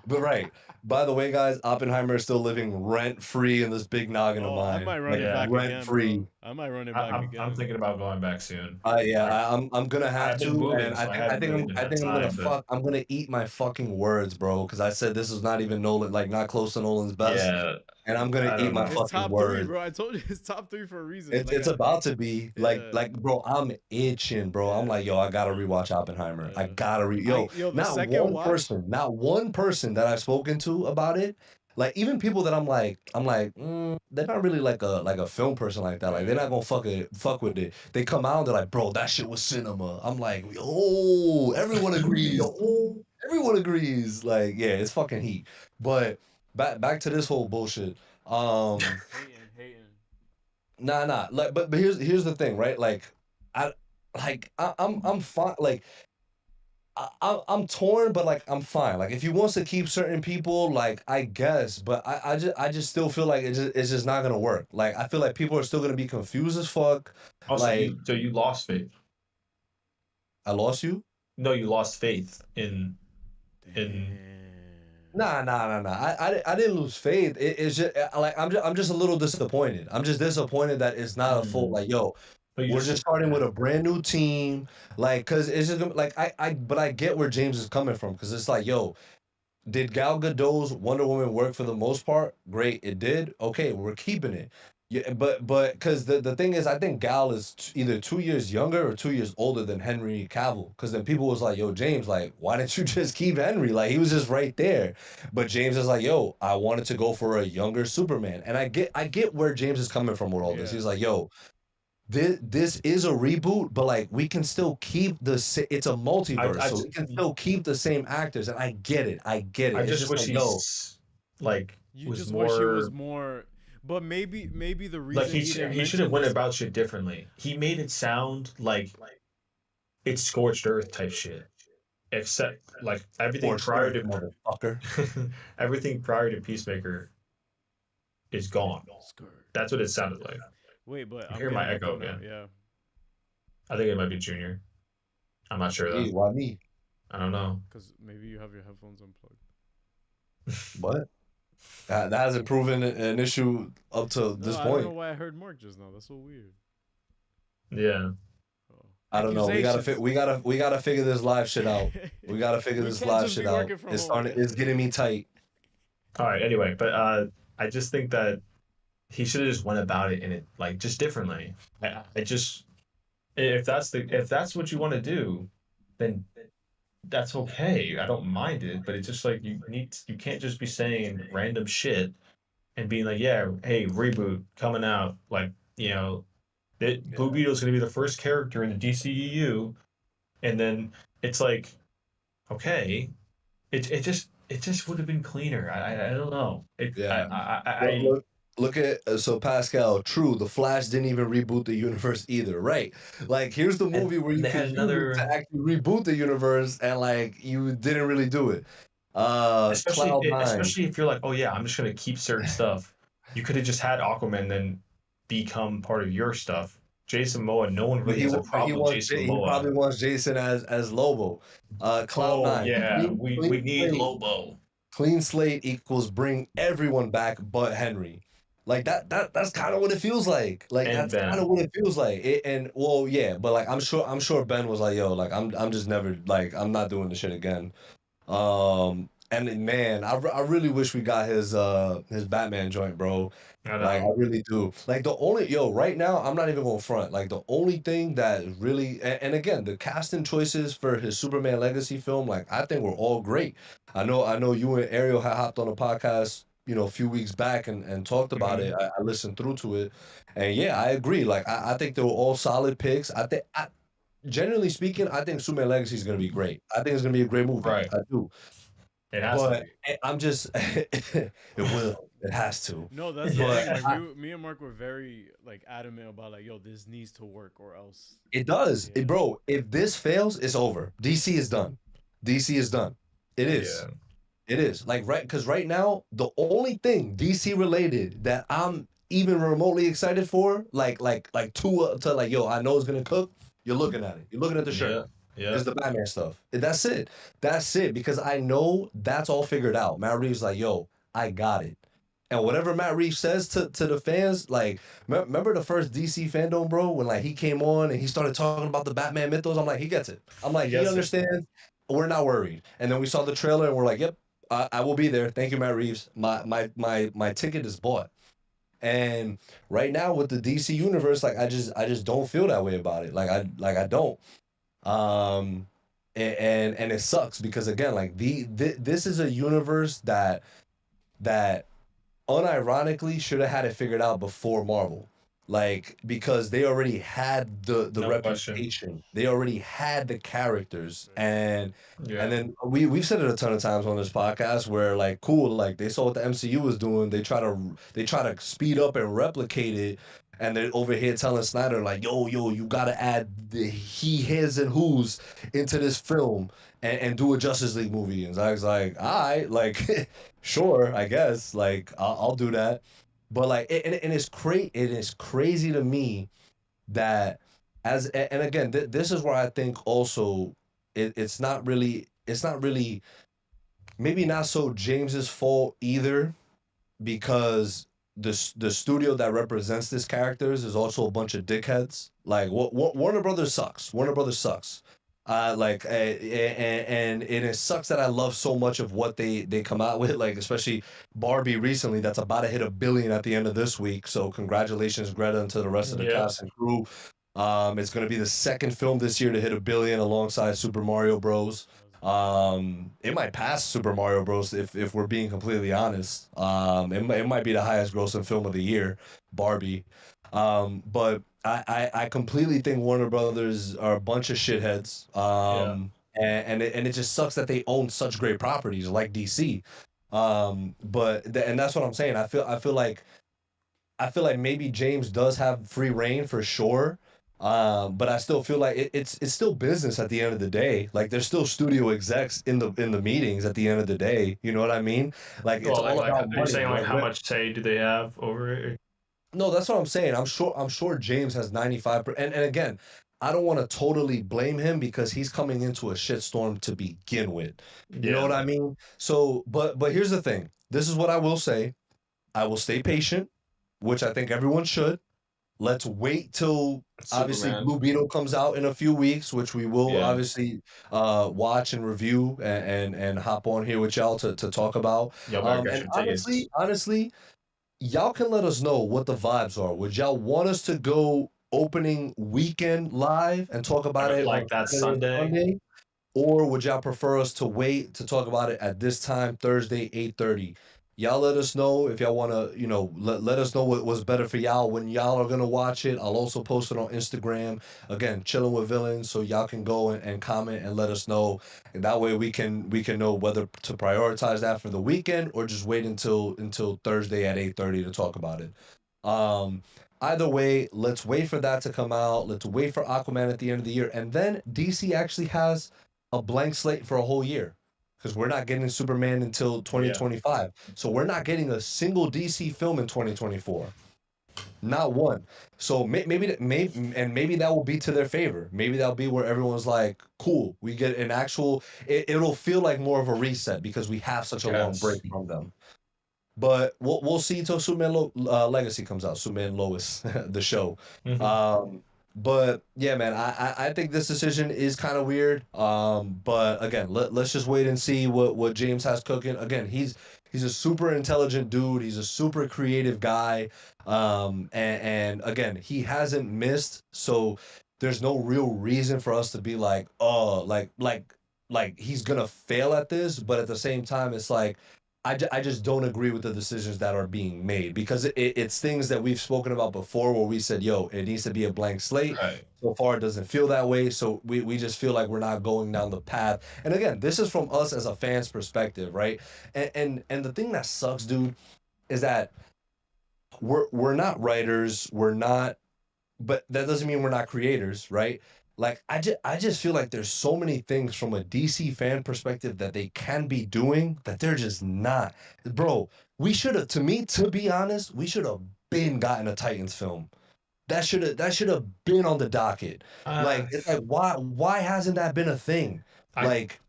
but right. By the way, guys, Oppenheimer is still living rent free in this big noggin of Oh, I mine. might run Like it Yeah. back rent again, free. bro. I might run it I, back I'm, again. I'm thinking about going back soon. I'm gonna have I've been to, moving, and so I haven't really been I had think I'm gonna time, but- I'm gonna eat my fucking words, bro, because I said this is not even Nolan, like not close to Nolan's best, Yeah, and I'm I gonna don't eat my know. It's fucking top 3, words. bro. I told you it's top 3 for a reason. It's Like, it's about to be Yeah. like bro, I'm itching, bro. I'm Yeah. like, yo, I gotta rewatch Oppenheimer. I Yeah. gotta the not second one watch, person, not one person that I've spoken to about it. Like even people that I'm like, they're not really like a film person like that. Like they're not gonna fuck with it. They come out, they're like, bro, that shit was cinema. I'm like, oh, everyone agrees. Everyone agrees. Like, yeah, it's fucking heat. But back to this whole bullshit. hating. Nah. Like, but here's the thing, right? I'm fine. Like, I'm torn, but like I'm fine. Like, if he wants to keep certain people, like I guess, but I just still feel like it's just not gonna work. Like, I feel like people are still gonna be confused as fuck. Also, Like, you lost faith. I lost you. No, you lost faith in. Nah. I didn't lose faith. It's just like I'm just a little disappointed. I'm just disappointed that it's not a full like, yo, But you we're just starting with a brand new team. Like, cause it's just like but I get where James is coming from. Cause it's like, yo, did Gal Gadot's Wonder Woman work for the most part? Great, it did. Okay, we're keeping it. Yeah, but because the thing is, I think Gal is either 2 years younger or 2 years older than Henry Cavill. Because then people was like, yo, James, like, why didn't you just keep Henry? Like, he was just right there. But James is like, yo, I wanted to go for a younger Superman. And I get where James is coming from with all this. Yeah. He's like, yo, this is a reboot, but like we can still keep it's a multiverse, so we can still keep the same actors, and I get it. I It's just wish like, yo, You was just more. wish he was more. But maybe the reason Like he didn't should have mention went this- about shit differently. He made it sound like it's scorched earth type shit. Except like everything prior to motherfucker. everything prior to Peacemaker is gone. That's what it sounded like. Wait, but I I'm hear my getting echo now, again. Yeah. I think it might be Junior. I'm not sure though. Hey, why me? I don't know. Because maybe you have your headphones unplugged. What? That hasn't proven an issue up to this I don't know point. why I heard Mark just now. That's so weird. Yeah. Oh. I don't know. We gotta figure this live shit out. We gotta figure We this can't live just shit be out. working from It's home. starting. It's getting me tight. All right. Anyway, but I just think that he should have just went about it in it like just differently. I just if that's what you want to do, then that's okay. I don't mind it, but it's just like you can't just be saying random shit and being like, yeah, hey, reboot coming out, like, you know, Blue Beetle's gonna be the first character in the DCEU, and then it's like, okay, it just would have been cleaner. I don't know. Look at so Pascal. True, the Flash didn't even reboot the universe either, right? Like, here's the movie where you they had could use another- it to actually reboot the universe, and like you didn't really do it. Especially if you're like, oh yeah, I'm just gonna keep certain stuff. You could have just had Aquaman then become part of your stuff. Jason Momoa, no one really has a problem with Jason He Momoa. probably wants Jason as Lobo. Cloud9. Yeah, Clean- we clean need slate. Lobo. Clean slate equals bring everyone back but Henry. Like that's kind of what it feels like. Like And that's Ben. kind of what it feels like. Well, yeah, but like I'm sure Ben was like, yo, like I'm just never like I'm not doing the shit again. And man, I really wish we got his Batman joint, bro. I know. Like I really do. Like right now, I'm not even going front. Like the only thing that really and again, the casting choices for his Superman Legacy film, like I think were all great. I know you and Ariel had hopped on a podcast, a few weeks back and talked about it. I listened through to it. And yeah, I agree. Like I think they were all solid picks. Generally speaking, I think Superman Legacy is gonna be great. I think it's gonna be a great movie. Right. I do. It has to But be. I'm just it will. It has to. No, that's the But thing. Like me and Mark were very like adamant about like, yo, this needs to work or else. it does. Yeah. Bro, if this fails, it's over. DC is done. DC is done. It is. Yeah. It is. Like because right now, the only thing DC related that I'm even remotely excited for, to like, yo, I know it's gonna cook. You're looking at it. You're looking at the shirt. Yeah. Is the Batman stuff. That's it. That's it. Because I know that's all figured out. Matt Reeves like, yo, I got it. And whatever Matt Reeves says to the fans, like, remember the first DC fandom, bro, when like he came on and he started talking about the Batman mythos. I'm like, he gets it. I'm like, he understands. We're not worried. And then we saw the trailer and we're like, yep, I will be there. Thank you, Matt Reeves. My ticket is bought. And right now with the DC universe, like I just don't feel that way about it. I don't. And it sucks because again, like this is a universe that unironically should have had it figured out before Marvel. Like because they already had the No question. reputation, they already had the characters, and Yeah. and then we've said it a ton of times on this podcast where like cool, like they saw what the MCU was doing, they try to speed up and replicate it, and they're over here telling Snyder like, yo, you gotta add the he, his, and who's into this film and do a Justice League movie. And Zach's like, all right, like, sure, I guess, like I'll do that. But like, and it's crazy. It is crazy to me that and again, this is where I think also it's not really maybe not so James's fault either because the studio that represents these characters is also a bunch of dickheads. Like Warner Brothers sucks. Warner Brothers sucks. And it sucks that I love so much of what they come out with, like especially Barbie recently, that's about to hit $1 billion at the end of this week. So congratulations, Greta, and to the rest of the cast and crew. It's going to be the second film this year to hit $1 billion alongside Super Mario Bros. It might pass Super Mario Bros. If we're being completely honest. It might be the highest grossing film of the year, Barbie. But I completely think Warner Brothers are a bunch of shitheads. And it just sucks that they own such great properties like DC. And that's what I'm saying. I feel like maybe James does have free reign for sure. But I still feel like it's still business at the end of the day. Like there's still studio execs in the meetings at the end of the day. You know what I mean? Like it's all about money. Are you saying like how much say do they have over it? No, that's what I'm saying. I'm sure James has 95%. And again, I don't want to totally blame him because he's coming into a shitstorm to begin with. You know what I mean? So, but here's the thing. This is what I will say. I will stay patient, which I think everyone should. Let's wait till obviously Blue Beetle comes out in a few weeks, which we will obviously watch and review and hop on here with y'all to talk about. And honestly, y'all can let us know what the vibes are. Would y'all want us to go opening weekend live and talk about it like that Sunday? Or would y'all prefer us to wait to talk about it at this time, Thursday, 8:30? Y'all let us know if y'all want to, let us know what was better for y'all when y'all are going to watch it. I'll also post it on Instagram. Again, Chilling with Villains, so y'all can go and comment and let us know. And that way we can know whether to prioritize that for the weekend or just wait until Thursday at 8:30 to talk about it. Either way, let's wait for that to come out. Let's wait for Aquaman at the end of the year. And then DC actually has a blank slate for a whole year. Because we're not getting Superman until 2025. So we're not getting a single DC film in 2024. Not one. So maybe that will be to their favor. Maybe that'll be where everyone's like, cool, we get an actual, it'll feel like more of a reset because we have such a long break from them. But we'll see until Superman Legacy comes out. Superman Lois, the show. But yeah, man, I think this decision is kind of weird. But again, let's just wait and see what James has cooking. Again, he's a super intelligent dude. He's a super creative guy. And again, he hasn't missed. So there's no real reason for us to be like, oh, like he's gonna fail at this. But at the same time, it's like I just don't agree with the decisions that are being made because it's things that we've spoken about before where we said, yo, it needs to be a blank slate. Right. So far, it doesn't feel that way. So we just feel like we're not going down the path. And again, this is from us as a fan's perspective, right? And the thing that sucks, dude, is that we're not writers, we're not, but that doesn't mean we're not creators, right? Like I just feel like there's so many things from a DC fan perspective that they can be doing that they're just not. Bro, we should have, to me, to be honest, we should have been gotten a Titans film. That should have been on the docket. Like it's like why hasn't that been a thing? I- Like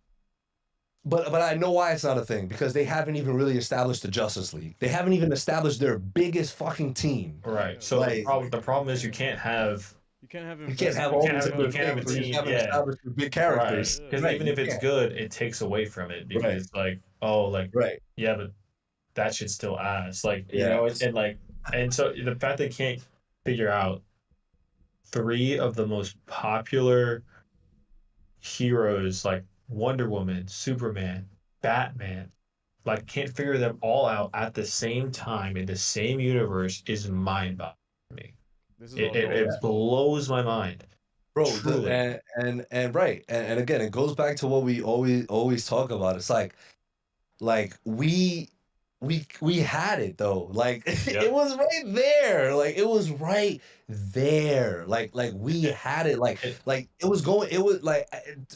but I know why it's not a thing because they haven't even really established the Justice League. They haven't even established their biggest fucking team. Right. So Like- the problem is you can't have You can't have You can't have You all can't these have- other you can't have a things, team, you haven't yeah. established the big characters. right because Right, even if you it's can't. good, it takes away from it because Right. it's like, oh, like Right. yeah, but that shit's still ass. Like, you Yeah. know, and like, and so the fact they can't figure out three of the most popular heroes, like Wonder Woman, Superman, Batman, like can't figure them all out at the same time in the same universe is mind-boggling to me. This is It, all it, Nolan's it fault. blows my mind. Bro, Truly. and right. And again, it goes back to what we always talk about. It's like we had it though. Like Yep. it was right there. Like it was right there. Like we had it. Like it was going. It was like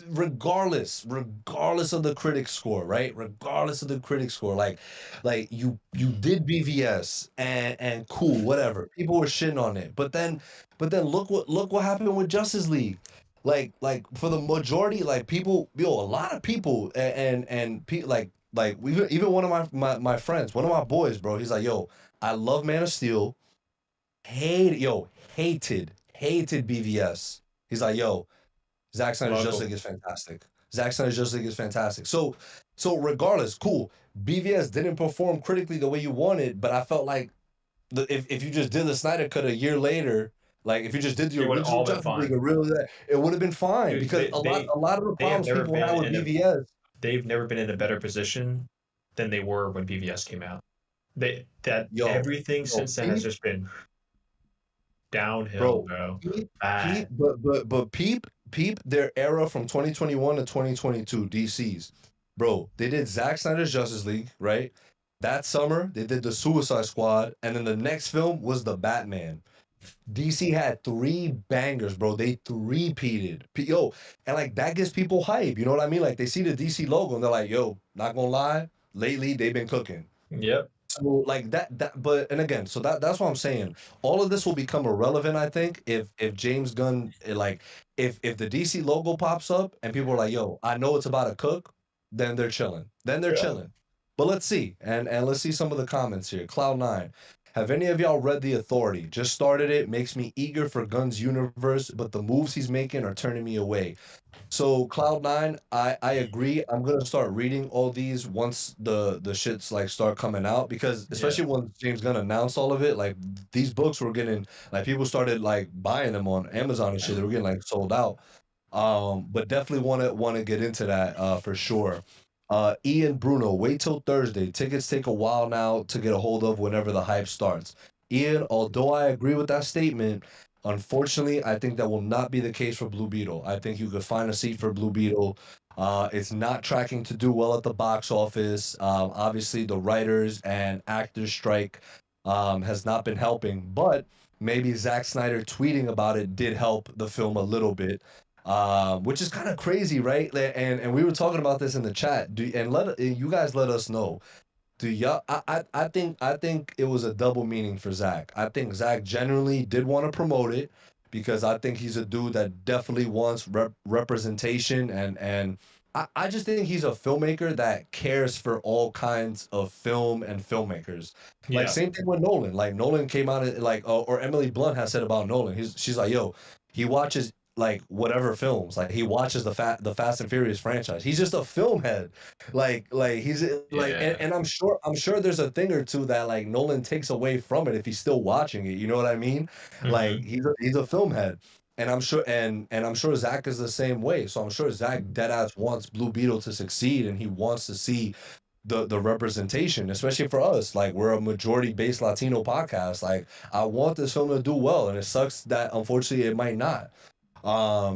regardless of the critic score, right? Regardless of the critic score, like you did BVS and cool, whatever. People were shitting on it, but then look what happened with Justice League. Like for the majority, like people, a lot of people like even one of my friends, one of my boys, bro, he's like, yo, I love Man of Steel. Hated BVS. He's like, yo, Zack Snyder's Justice League is fantastic. Zack Snyder's Justice League is fantastic. So regardless, cool. BVS didn't perform critically the way you wanted, but I felt like if you just did the Snyder cut a year later, like if you just did the It would've all original been Justice League, fine. it would have been fine Dude, because a lot of the they have problems never people been had with in a- BVS. They've never been in a better position than they were when BVS came out. Everything since then has just been downhill, bro. Bad. But peep their era from 2021 to 2022 DC's. Bro, they did Zack Snyder's Justice League, right? That summer, they did the Suicide Squad, and then the next film was the Batman. DC had 3 bangers, bro. They three-peated. Yo, and like that gives people hype. You know what I mean? Like they see the DC logo and they're like, yo, not gonna lie, lately they've been cooking. Yep. So like but and again, so that's what I'm saying. All of this will become irrelevant, I think, if James Gunn like if the DC logo pops up and people are like, yo, I know it's about to cook, then they're chilling. Chilling. But let's see. And let's see some of the comments here. Cloud9. Have any of y'all read The Authority? Just started it. Makes me eager for Gunn's universe, but the moves he's making are turning me away. So Cloud9, I agree. I'm gonna start reading all these once the shits like start coming out because especially when James Gunn announced all of it, like these books were getting like people started like buying them on Amazon and shit. They were getting like sold out. But definitely wanna get into that for sure. Ian Bruno, wait till Thursday. Tickets take a while now to get a hold of whenever the hype starts. Ian, although I agree with that statement, unfortunately, I think that will not be the case for Blue Beetle. I think you could find a seat for Blue Beetle. It's not tracking to do well at the box office. Obviously, the writers and actors strike has not been helping, but maybe Zack Snyder tweeting about it did help the film a little bit. Which is kind of crazy, right? And we were talking about this in the chat. You guys let us know. Do y'all? I think it was a double meaning for Zack. I think Zack generally did want to promote it because I think he's a dude that definitely wants representation and I just think he's a filmmaker that cares for all kinds of film and filmmakers. Like same thing with Nolan. Like Nolan came out like or Emily Blunt has said about Nolan. She's like, yo, he watches like whatever films. Like he watches the Fast and Furious franchise. He's just a film head. Like he's like and I'm sure there's a thing or two that like Nolan takes away from it if he's still watching it. You know what I mean? Mm-hmm. Like he's a film head. And I'm sure and I'm sure Zack is the same way. So I'm sure Zack deadass wants Blue Beetle to succeed and he wants to see the representation, especially for us. Like, we're a majority based Latino podcast. Like, I want this film to do well, and it sucks that unfortunately it might not.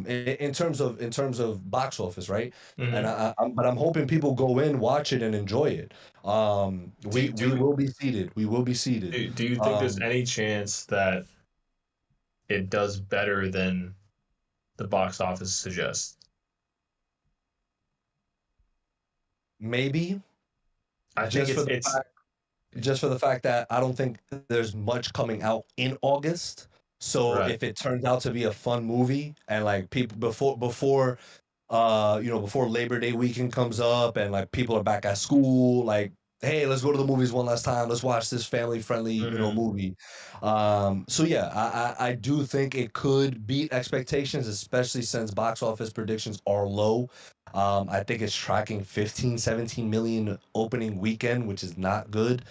In terms of box office, right? And Mhm. but I'm hoping people go in, watch it, and enjoy it. We will be seated. We will be seated. Do you think there's any chance that it does better than the box office suggests? Maybe I think just for the it's fact, just for the fact that I don't think there's much coming out in August. So right. if it turns out to be a fun movie and like people before before Labor Day weekend comes up and like people are back at school, like, hey, let's go to the movies one last time. Let's watch this family friendly, Mhm. movie. So yeah, I do think it could beat expectations, especially since box office predictions are low. I think it's tracking 15, 17 million opening weekend, which is not good.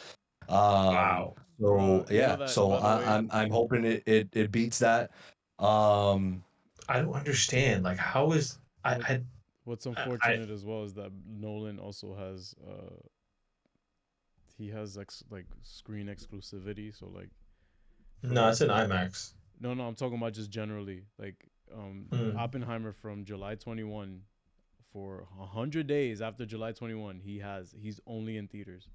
Wow. So You know yeah, that, so by the way, I'm hoping it beats that. Um, I don't understand. Like, how is I what's I unfortunate as well is that Nolan also has he has like screen exclusivity. So like, no, for it's an IMAX. no, I'm talking about just generally like Mm. Oppenheimer from July 21 for 100 days after July 21 he's only in theaters.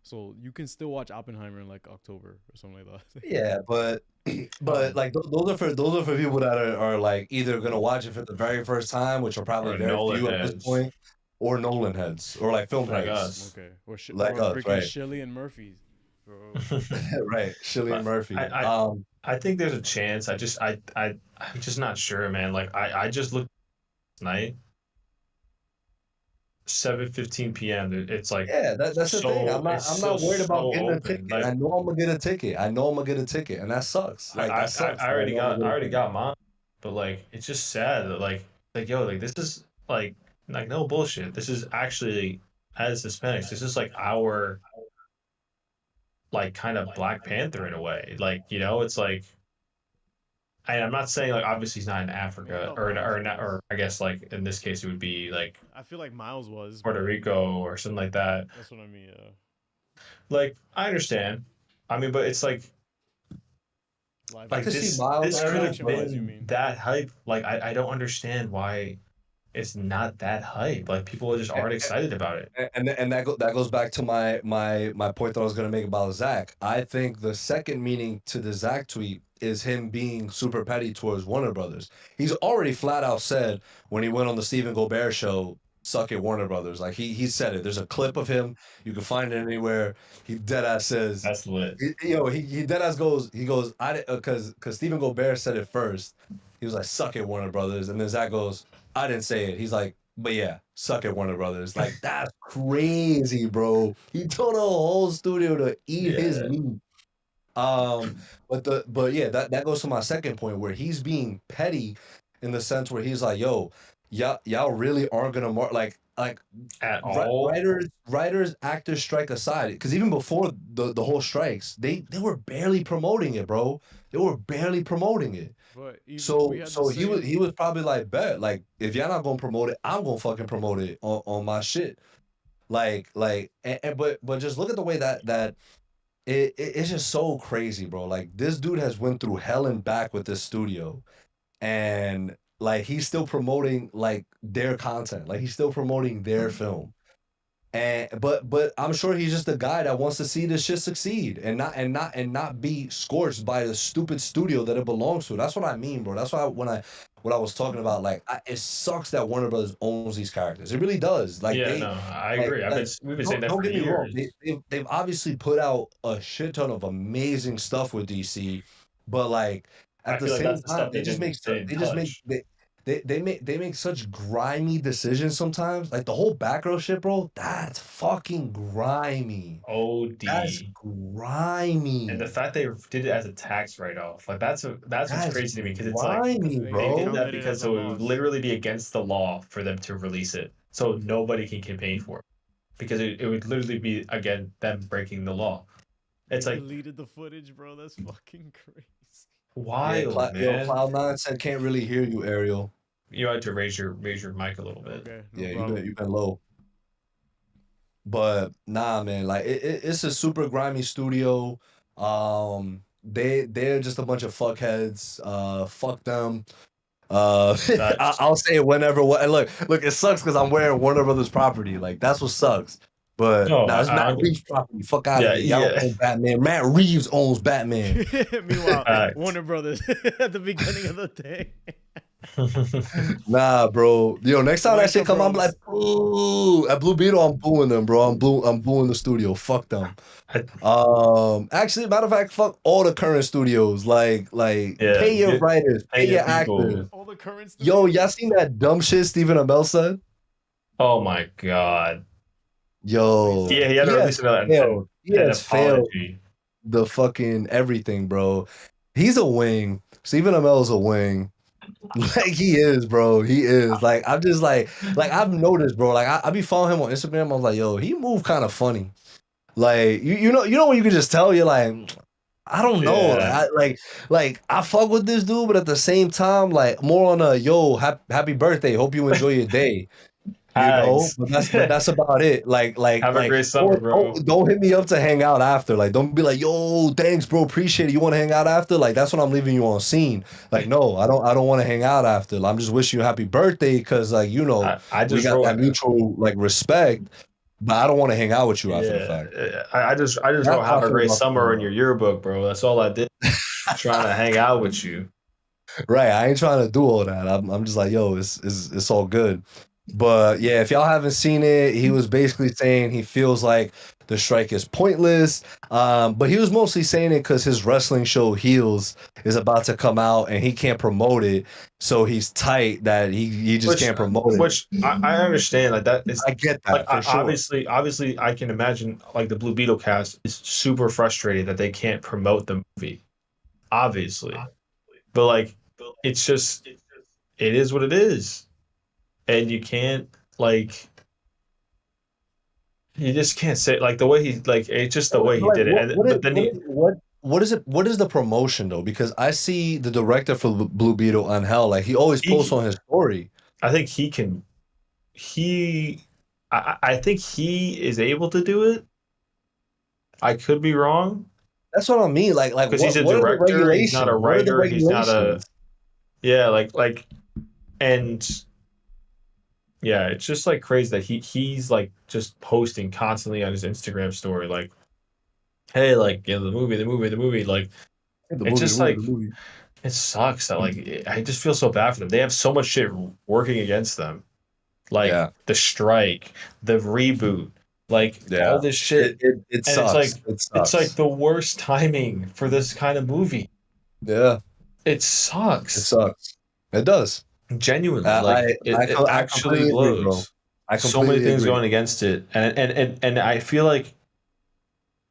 So you can still watch Oppenheimer in like October or something like that. yeah, but Oh, like those are for people that are like either gonna watch it for the very first time, which are probably or very Nolan few at this heads point, or Nolan heads, or like film like heads us. Okay, like or us, freaking right? Shelley and Murphy, bro. Right, Cillian But Murphy. I think there's a chance. I'm just not sure, man. Like I just looked last night, 7:15 p.m. It's like Yeah, that's the thing. it's I'm still not worried so about getting a open. ticket. I know I'm gonna get a ticket. I know I'm gonna get a ticket, and that sucks. Like that sucks. I That I already know I'm got gonna get a ticket. mine, but like it's just sad that like yo, like this is like no bullshit. This is actually, as Hispanics, this is like our like kind of Black Panther in a way. Like, you know, it's like, and I'm not saying like obviously he's not in I mean, I Africa thought or Miles not, was. or I guess like in this case it would be like I feel like Miles was, Puerto but Rico or something like that. that's what I mean. Like I understand. I mean, but it's Live I like could see action, Miles this on could that, have action but wise, you been mean? that hype. Like I don't understand why it's not that hype. Like people just aren't excited about it. and that goes back to my point that I was gonna make about Zach. I think the second meaning to the Zach tweet is him being super petty towards Warner Brothers. He's already flat out said when he went on the Stephen Colbert show, "Suck it, Warner Brothers." Like he said it. There's a clip of him. You can find it anywhere. He dead ass says, That's lit. he dead ass goes. He goes, I because Stephen Colbert said it first. He was like, "Suck it, Warner Brothers," and then Zach goes, "I didn't say it." He's like, but yeah, suck it, Warner Brothers. Like that's crazy, bro. He told the whole studio to eat his Yeah. meat. But yeah, that goes to my second point where he's being petty in the sense where he's like, yo, y'all really aren't gonna like At all. writers actors strike aside, because even before the whole strikes, they were barely promoting it, bro. They were barely promoting it. But even we So had the so same. he was probably like, bet, like if y'all not gonna promote it, I'm gonna fucking promote it on my shit. But just look at the way that it's just so crazy, bro. Like this dude has went through hell and back with this studio, and like he's still promoting like their content, like he's still promoting their film. And but I'm sure he's just a guy that wants to see this shit succeed and not be scorched by the stupid studio that it belongs to. That's what I mean, bro. That's why what I was talking about, like it sucks that Warner Brothers owns these characters. It really does. Like Yeah, no, I agree. We've been saying that don't for get me wrong. years. They've obviously put out a shit ton of amazing stuff with DC, but like I at the feel like same that's the time, stuff they didn't touch. they make such grimy decisions sometimes. Like the whole Batgirl shit, bro. That's fucking grimy. That's OD. And the grimy. fact they did it as a tax write-off, like that's what's That's crazy to me because it's like Because grimy, they they did bro. that counted it because as it a would loss. literally be against the law for them to release it, so nobody can campaign for it because it would literally be again them breaking the law. It's They like deleted the footage, bro. That's fucking crazy. Yeah, wild, man. Cloud9 said can't really hear you, Ariel. You had to raise your mic a little bit. Okay, no Yeah, problem. you've been low. But nah, man, like it's a super grimy studio. They're just a bunch of fuckheads. Fuck them. That's I'll say it whenever. What? Look, it sucks because I'm wearing Warner Brothers property. Like that's what sucks. But no, nah, it's Matt I Reeves property. Fuck out of yeah, here. Y'all don't yeah. own Batman. Matt Reeves owns Batman. Meanwhile, Facts. Warner Brothers at the beginning of the day. Nah, bro. Yo, next time that shit come, I'm like, ooh, at Blue Beetle, I'm booing them, bro. I'm booing the studio. Fuck them. Actually, matter of fact, fuck all the current studios. Like, Yeah, pay your writers, pay pay your your people. actors. All the current Yo, studios. y'all seen that dumb shit Stephen Amell said? Oh my god. Yo, Yeah, he had to release He an has failed apology. the fucking everything, bro. He's a wing. Stephen Amell's a wing. Like he is, bro. He is. Like I'm just like I've noticed, bro. Like I be following him on Instagram. I was like, yo, he move kind of funny. Like you know when you can just tell you're like, I don't know. Yeah. Like I fuck with this dude, but at the same time, like more on a yo, happy birthday. Hope you enjoy your day. You know, Thanks. but that's about it. Have a great summer, bro. Don't hit me up to hang out after. Like, don't be like, yo, thanks, bro, appreciate it. You want to hang out after? Like, that's when I'm leaving you on scene. Like, no, I don't want to hang out after. I'm just wishing you a happy birthday because, like, you know, I we just got wrote that mutual like respect. But I don't want to hang out with you after the fact. I just That's wrote how I have a feel great about summer in Stephen your yearbook, bro. That's all I did. Trying to hang out with you. Right. I ain't trying to do all that. I'm just like, yo, it's all good. But yeah, if y'all haven't seen it, he was basically saying he feels like the strike is pointless. But he was mostly saying it because his wrestling show Heels is about to come out and he can't promote it. So he's tight that he just can't promote it. Which I understand. Like that is I get that like for sure. obviously I can imagine like the Blue Beetle cast is super frustrated that they can't promote the movie. Obviously. But like it's just it is what it is. And you can't like you just can't say like the way he like it's just the way he Like, did it. And but then he what is it? What is the promotion though? Because I see the director for Blue Beetle on Hell, like he always posts on his story. I think he can he I think he is able to do it. I could be wrong. That's what I mean. Like Because he's a what are the director, he's not a regulations? What are the writer, he's not a regulations? yeah, like and yeah, it's just like crazy that he's like just posting constantly on his Instagram story, like, hey, like yeah, the movie. Like it's just like it sucks that like I just feel so bad for them. They have so much shit working against them. Like Yeah. the strike, the reboot, like Yeah. all this shit. It And sucks. it's like the worst timing for this kind of movie. Yeah. It sucks. It sucks. It does. Genuinely, I like it completely actually agree, bro. blows. I So many completely things agree. going against it, and I feel like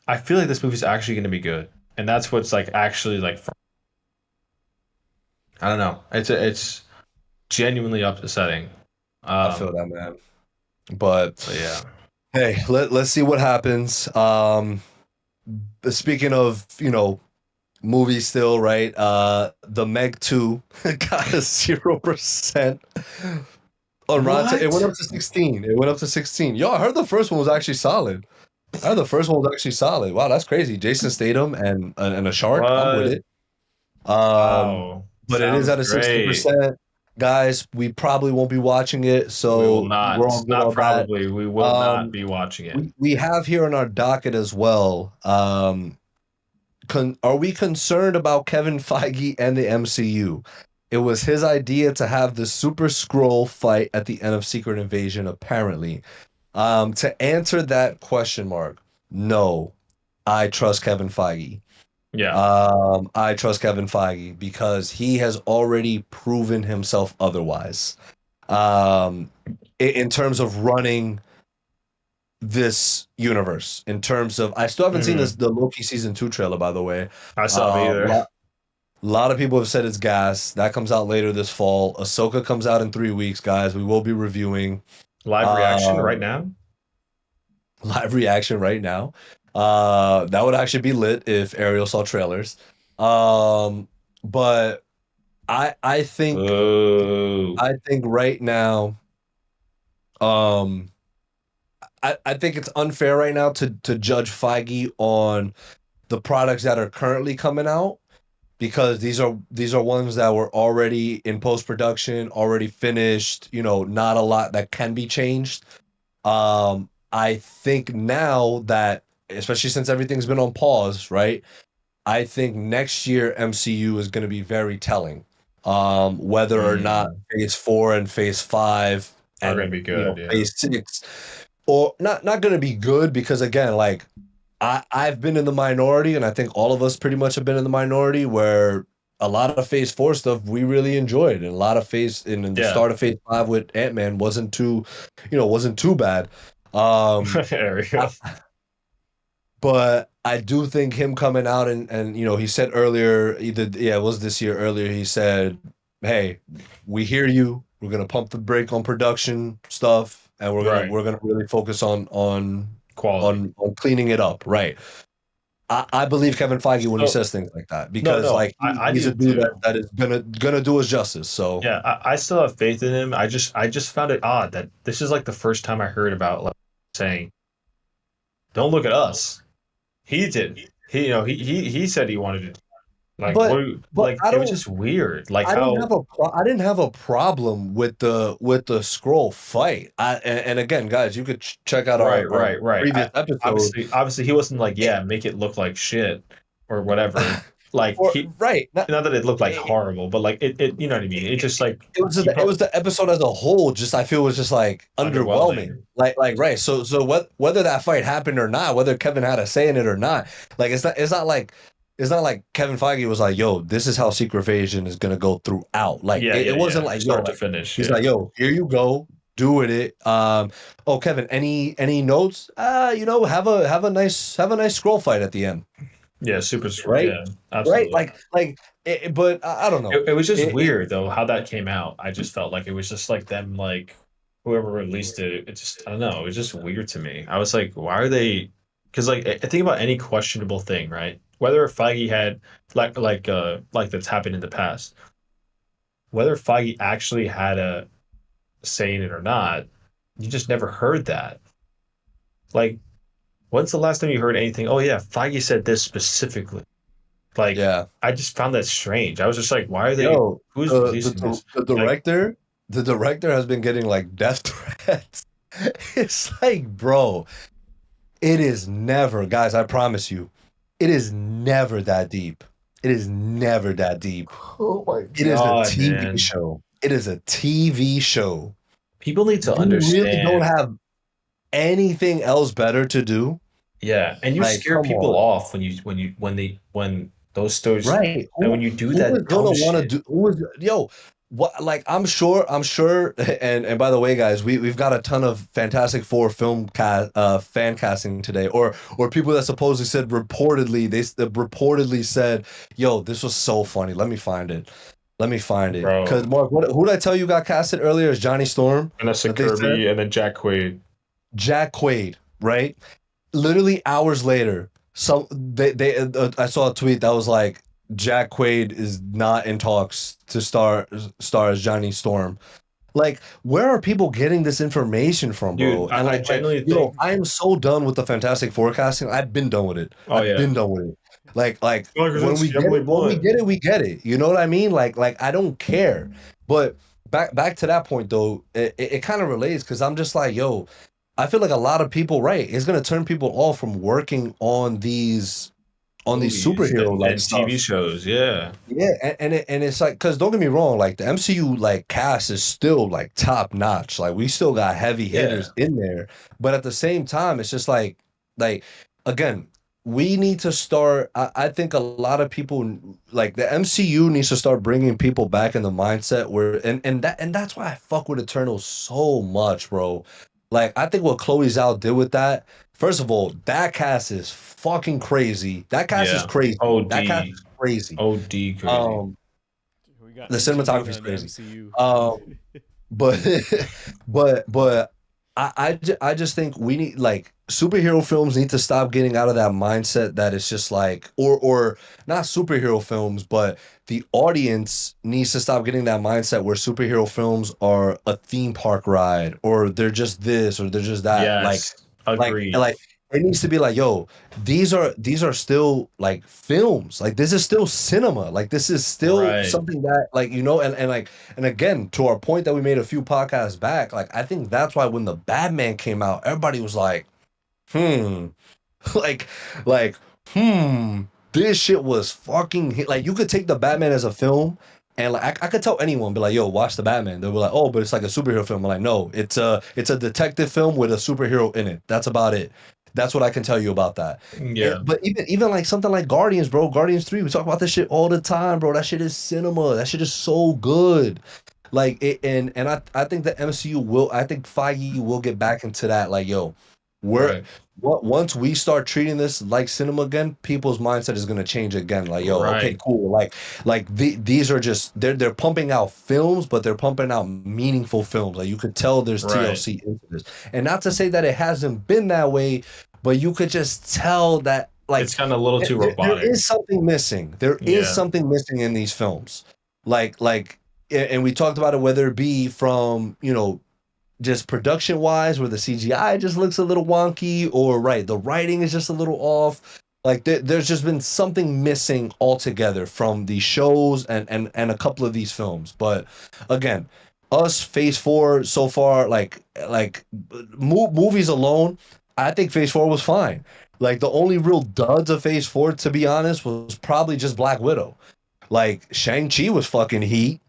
this movie's actually going to be good, and that's what's like actually like I don't know. It's genuinely upsetting. I feel that, man. But So yeah, hey, let's see what happens. Speaking of, you know, movies still, right? The Meg 2 got a 0% on Rotten. It went up to 16. It went up to 16. Yo, I heard the first one was actually solid. Wow, that's crazy. Jason Statham and a shark. I'm with What? it. Wow, But it is sounds at a great. 60%. Guys, we probably won't be watching it, We so will not. we're all good Not on that. probably. We will not be watching it. We have here on our docket as well. Are we concerned about Kevin Feige and the MCU? It was his idea to have the Super Scroll fight at the end of Secret Invasion, apparently. To answer that question mark, no, I trust Kevin Feige. Yeah. I trust Kevin Feige because he has already proven himself otherwise. In terms of running this universe, in terms of, I still haven't seen the Loki season 2 trailer, by the way. I saw it either. A lot of people have said it's gas. That comes out later this fall. Ahsoka comes out in 3 weeks, guys. We will be reviewing Live reaction right now. live reaction right now. That would actually be lit if Ariel saw trailers. But I think Ooh. right now, I think it's unfair right now to judge Feige on the products that are currently coming out, because these are ones that were already in post-production, already finished, not a lot that can be changed. I think now that, especially since everything's been on pause, right? I think next year MCU is going to be very telling. Whether or not Phase 4 and Phase 5 Are and gonna be good, yeah. Phase 6, or not going to be good, because again, like I've been in the minority, and I think all of us pretty much have been in the minority, where a lot of Phase 4 stuff we really enjoyed, and a lot of the Yeah. start of Phase 5 with Ant-Man wasn't too bad. There we go. But I do think him coming out and he said earlier, it was this year earlier, he said, "Hey, we hear you. We're gonna pump the brake on production stuff, and we're gonna really focus on Quality. on cleaning it up." Right. I believe Kevin Feige when he So- says things like that, because no, like I he's do a dude too. that is gonna do us justice. So Yeah, I still have faith in him. I just found it odd that this is like the first time I heard about like saying, "Don't look at us." He did. He said he wanted to. Like, But like I it was don't just weird. Like I didn't how have I didn't have a problem with the scroll fight. And again, guys, you could check out our right. previous episode. Obviously, he wasn't like, yeah, make it look like shit or whatever. Like Or right, not that it looked like horrible, but like it you know what I mean? It just like it was the episode as a whole. Just I feel was just like underwhelming. Like right. So whether that fight happened or not, whether Kevin had a say in it or not, like it's not like Kevin Feige was like, "Yo, this is how Secret Invasion is gonna go throughout." Like it wasn't like, start to finish. he's like, "Yo, here you go, do with it." Oh, Kevin, any notes? Have a nice scroll fight at the end, yeah, super right? yeah, absolutely. Right, but I don't know. It was just weird though how that came out. I just felt like it was just like them, like whoever released it. It just I don't know. It was just weird to me. I was like, why are they? Because like I think about any questionable thing, right? Whether Feige had like that's happened in the past, whether Feige actually had a say in it or not, you just never heard that. Like, when's the last time you heard anything? Oh yeah, Feige said this specifically. Like, Yeah. I just found that strange. I was just like, why are they? Yo, Who's releasing this? the director has been getting like death threats. It's like, bro, it is never, guys, I promise you, it is never that deep. It is never that deep. Oh my god! It is a TV man. show. It is a TV show. People need to You understand. really don't have anything else better to do. Yeah, and you Like, scare come people on. off when those stories. Right. And when you do Who that is gonna dumb want to shit. do? Who is what? Like I'm sure. And by the way, guys, we've got a ton of Fantastic Four fan casting today, or people that supposedly said reportedly said, "Yo, this was so funny." Let me find it. Bro. Because Mark, who did I tell you got casted earlier? Is Johnny Storm? Vanessa that they said? Kirby and then Jack Quaid. Jack Quaid, right? Literally hours later, I saw a tweet that was like, Jack Quaid is not in talks to star as Johnny Storm. Like, where are people getting this information from, bro? Dude, I genuinely think I am so done with the Fantastic Forecasting. I've been done with it. I've been done with it. Like when we get it, we get it. You know what I mean? Like I don't care. But back to that point though, it kind of relates, because I'm just like, yo, I feel like a lot of people, right? It's gonna turn people off from working on these superhero and like TV shows. Yeah, yeah, and it's like, because don't get me wrong, like the MCU like cast is still like top notch. Like we still got heavy hitters in there, but at the same time, it's just like again, we need to start. I think a lot of people, like the MCU needs to start bringing people back in the mindset where and that's why I fuck with Eternals so much, bro. Like I think what Chloe Zhao did with that. First of all, that cast is fucking crazy. That cast is crazy. OD. That cast is crazy. OD crazy. We got The cinematography is crazy. MCU. But I just think we need, like, superhero films need to stop getting out of that mindset that it's just like, or not superhero films, but the audience needs to stop getting that mindset where superhero films are a theme park ride, or they're just this, or they're just that. Yes. Agreed. Like it needs to be like, yo, these are still like films. Like this is still cinema. Like this is still Right. something that like, you know, and like, and again, to our point that we made a few podcasts back, like I think that's why when the Batman came out, everybody was like, like like this shit was fucking like you could take the Batman as a film. And like I could tell anyone, be like, "Yo, watch the Batman." They'll be like, "Oh, but it's like a superhero film." I'm like, "No, it's a detective film with a superhero in it. That's about it. That's what I can tell you about that." Yeah. But even like something like Guardians, bro, Guardians 3, we talk about this shit all the time, bro. That shit is cinema. That shit is so good. Like it, and I think the MCU will. I think Feige will get back into that. Like, yo, we're Right. once we start treating this like cinema again, people's mindset is gonna change again. Like, yo, okay, Right. cool. These are just they're pumping out films, but they're pumping out meaningful films. Like you could tell there's Right. TLC into this, and not to say that it hasn't been that way, but you could just tell that like It's kind of a little too there robotic. is something missing. There is Yeah. something missing in these films. And we talked about it, whether it be from, you know, just production wise, where the CGI just looks a little wonky, or right, the writing is just a little off. Like there's just been something missing altogether from these shows and a couple of these films. But again, us Phase 4 so far, movies alone, I think Phase 4 was fine. Like the only real duds of Phase 4, to be honest, was probably just Black Widow. Like Shang-Chi was fucking heat.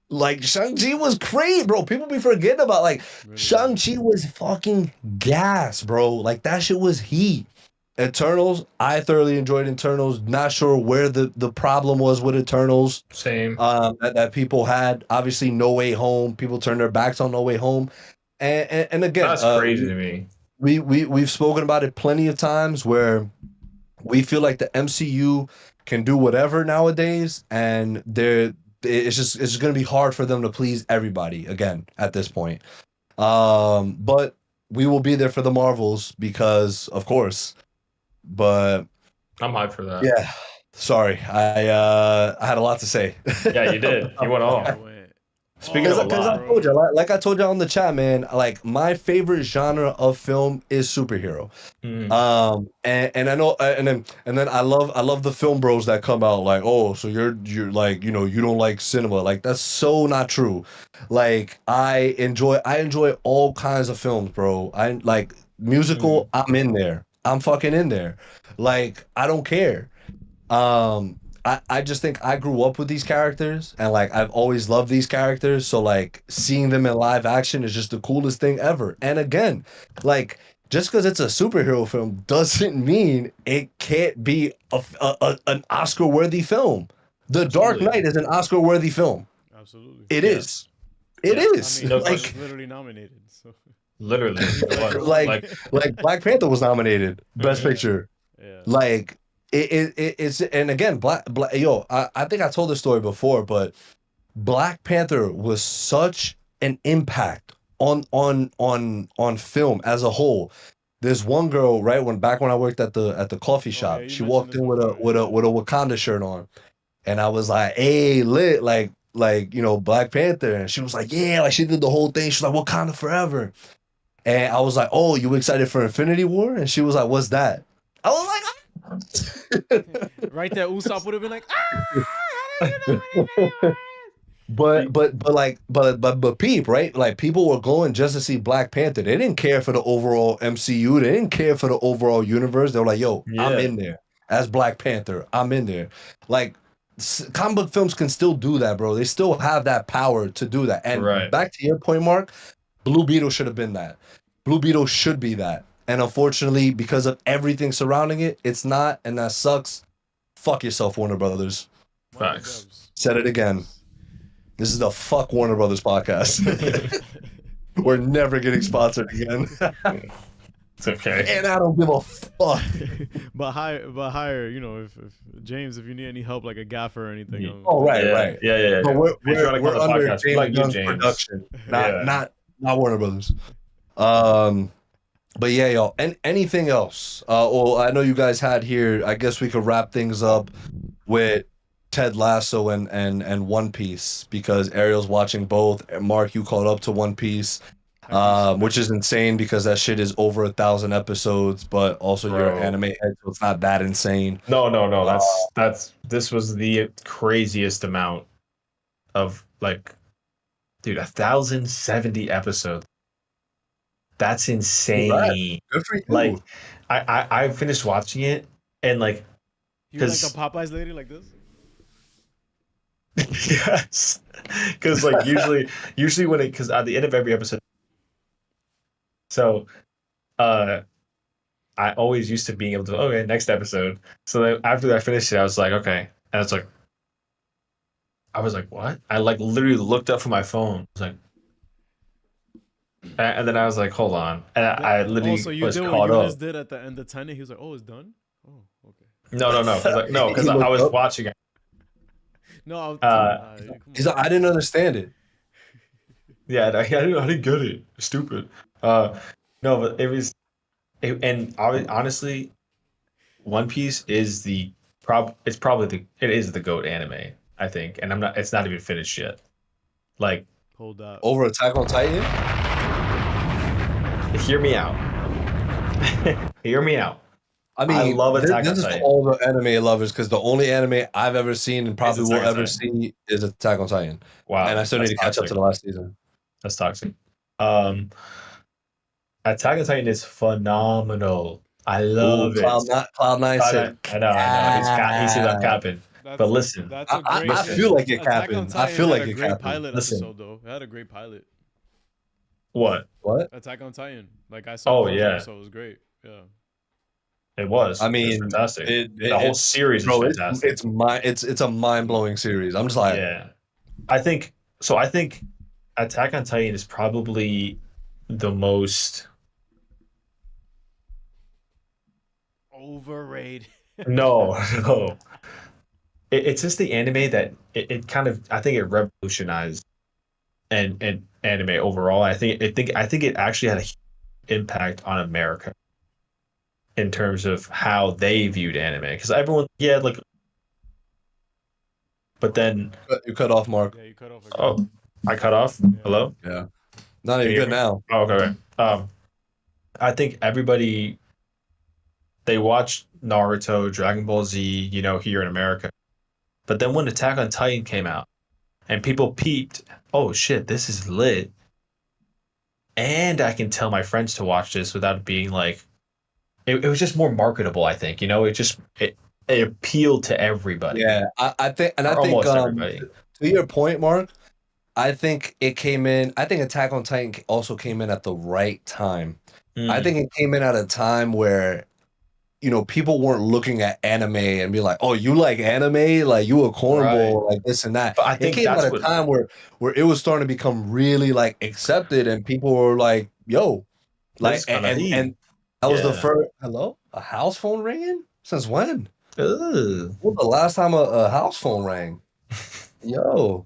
Like Shang-Chi was great, bro. People be forgetting about like Really Shang-Chi was fucking gas, bro. Like that shit was heat. Eternals, I thoroughly enjoyed Eternals. Not sure where the problem was with Eternals. Same. That people had. Obviously, No Way Home. People turned their backs on No Way Home. And again, That's crazy to me. we've spoken about it plenty of times where we feel like the MCU can do whatever nowadays, and it's just gonna be hard for them to please everybody again at this point. But we will be there for the Marvels because, of course. But I'm hyped for that. yeah, sorry, I had a lot to say. Yeah, you did. You went off. went. Speaking of a Because I lot. told you, like I told you on the chat, man, like my favorite genre of film is superhero. And I know, and then I love the film bros that come out like, oh, so you're like, you know, you don't like cinema. Like that's so not true. Like I enjoy all kinds of films, bro. I like musical. I'm in there. I'm fucking in there. Like I don't care. I just think I grew up with these characters, and like I've always loved these characters, so like seeing them in live action is just the coolest thing ever. And again, like just because it's a superhero film doesn't mean it can't be an Oscar-worthy film. The Dark Absolutely. Knight is an Oscar-worthy film. Absolutely. It Yeah. is. It Yeah. is. I mean, No it's question. literally nominated. So Literally. like Black Panther was nominated Best Mhm. Picture. yeah. Like it's, and again, I think I told this story before, but Black Panther was such an impact on film as a whole. There's one girl, right, when I worked at the coffee shop, you she mentioned walked this in with a before, Wakanda shirt on, and I was like, hey, lit, like you know, Black Panther, and she was like, yeah, like she did the whole thing. She's like, Wakanda forever. And I was like, oh, you excited for Infinity War? And she was like, what's that? I was like, Right there, Usopp would have been like, ah, how did you know what it is? but peep, right? Like people were going just to see Black Panther. They didn't care for the overall MCU. They didn't care for the overall universe. They were like, yo, I'm Yeah. in there as Black Panther. I'm in there. Like comic book films can still do that, bro. They still have that power to do that. And Right. back to your point, Mark, Blue Beetle should have been that. Blue Beetle should be that. And unfortunately, because of everything surrounding it, it's not, and that sucks. Fuck yourself, Warner Brothers. Facts. Said it again. This is the Fuck Warner Brothers podcast. We're never getting sponsored again. It's okay. And I don't give a fuck. but hire, you know, if James, if you need any help, like a gaffer or anything. Yeah. Oh, right, Yeah. right. Yeah. But we're Patriotic on the under podcast. James Like you, Gunn's James. production, Yeah. not Warner Brothers. But yeah, y'all. And anything else? Well, I know you guys had here. I guess we could wrap things up with Ted Lasso and One Piece, because Ariel's watching both. And Mark, you caught up to One Piece. which is insane because that shit is over 1,000 episodes, but also you're an Bro. anime head, so it's not that insane. No. This was the craziest amount of like, dude, 1,070 episodes. That's insane. Good for you. Like, I finished watching it and like, You like the 'cause- Popeyes lady like this? yes, because like usually when because at the end of every episode, so I always used to being able to okay next episode. So then after I finished it, I was like okay, and it's like I was like what? I like literally looked up from my phone. I was like. And then I was like, hold on. And I literally Also, you was did caught what Eunice up. did at the end of 10. He was like, "Oh, it's done." Oh, okay. No. Because He I looked was up. watching it. No, come He's on. like, I didn't understand it. Yeah, I didn't get it. Stupid. No, but it was, and honestly, One Piece is it is the GOAT anime, I think, and it's not even finished yet. Like, Hold up. Over Attack on Titan? hear me out. Hear me out. I mean, I love Attack this on is Titan. for all the anime lovers because the only anime I've ever seen and probably will Attack on ever Titan. see is Attack on Titan. Wow, And I still need to catch up to the last season. That's toxic. Attack on Titan is phenomenal. I love it. Cloud9 said, I know. He said I'm capping. But listen, that's a I great. feel like it Attack on happened. Titan I feel had like a it great happened. pilot Listen. episode though. It had a great pilot. What? What? Attack on Titan. Like I saw. Oh, the first yeah. episode. It was great. Yeah. It was. I It mean, was fantastic. The whole it's- series bro, is fantastic. it's a mind blowing series. I'm just like, Yeah. I think Attack on Titan is probably the most Overrated. no. It's just the anime that it kind of I think it revolutionized and anime overall. I think it actually had a huge impact on America in terms of how they viewed anime because everyone like but then you cut off, Mark. Yeah, you cut off. oh I cut off. Hello? Yeah. Not Can even you hear good me? now. Oh, okay. I think everybody they watched Naruto, Dragon Ball Z, here in America. But then when Attack on Titan came out and people peeped, oh shit, this is lit. And I can tell my friends to watch this without it being like it was just more marketable, I think. It appealed to everybody. Yeah, I think Almost everybody. to your point, Mark, I think it came in. I think Attack on Titan also came in at the right time. I think it came in at a time where, people weren't looking at anime and be like, "Oh, you like anime? Like you a cornball? Like this and that." But I It think came that's at a what time where it was starting to become really like accepted, and people were like, "Yo," like That's kinda deep. and that was the Yeah. first. Hello, a house phone ringing? Since when? Ugh. When the last time a house phone rang? Yo.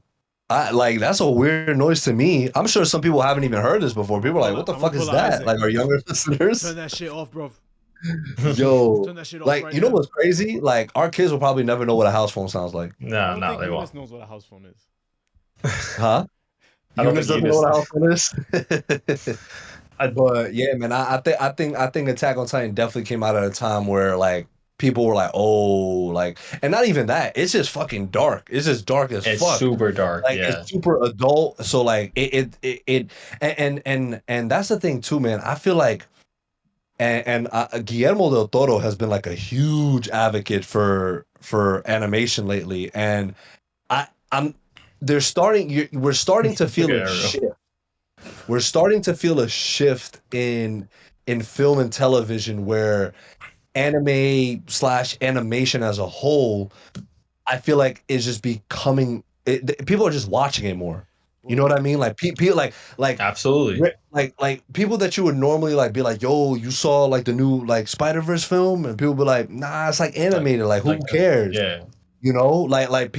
That's a weird noise to me. I'm sure some people haven't even heard this before. People are like, what the I'm fuck gonna is pull out that? Isaac. Like our younger listeners? Turn that shit off, bro. Yo. Turn that shit off Like, right you know now. what's crazy? Like our kids will probably never know what a house phone sounds like. I No, don't no, think they Eunice won't. knows what a house phone is. Huh? I don't Eunice think doesn't know what a house Eunice- phone is. But yeah, man, I think Attack on Titan definitely came out at a time where like people were like, oh, like, and not even that. It's just fucking dark. It's just dark as It's fuck. super dark. Like Yeah. it's super adult. So like and that's the thing too, man. I feel like and Guillermo del Toro has been like a huge advocate for animation lately, and we're starting to feel Look a at Ariel. shift. We're starting to feel a shift in film and television where anime / animation as a whole, I feel like is just becoming. People are just watching it more. You know what I mean? Like people like Absolutely. like people that you would normally like be like, yo, you saw like the new like Spider-Verse film, and people be like, nah, it's like animated. Like who cares? Yeah. Like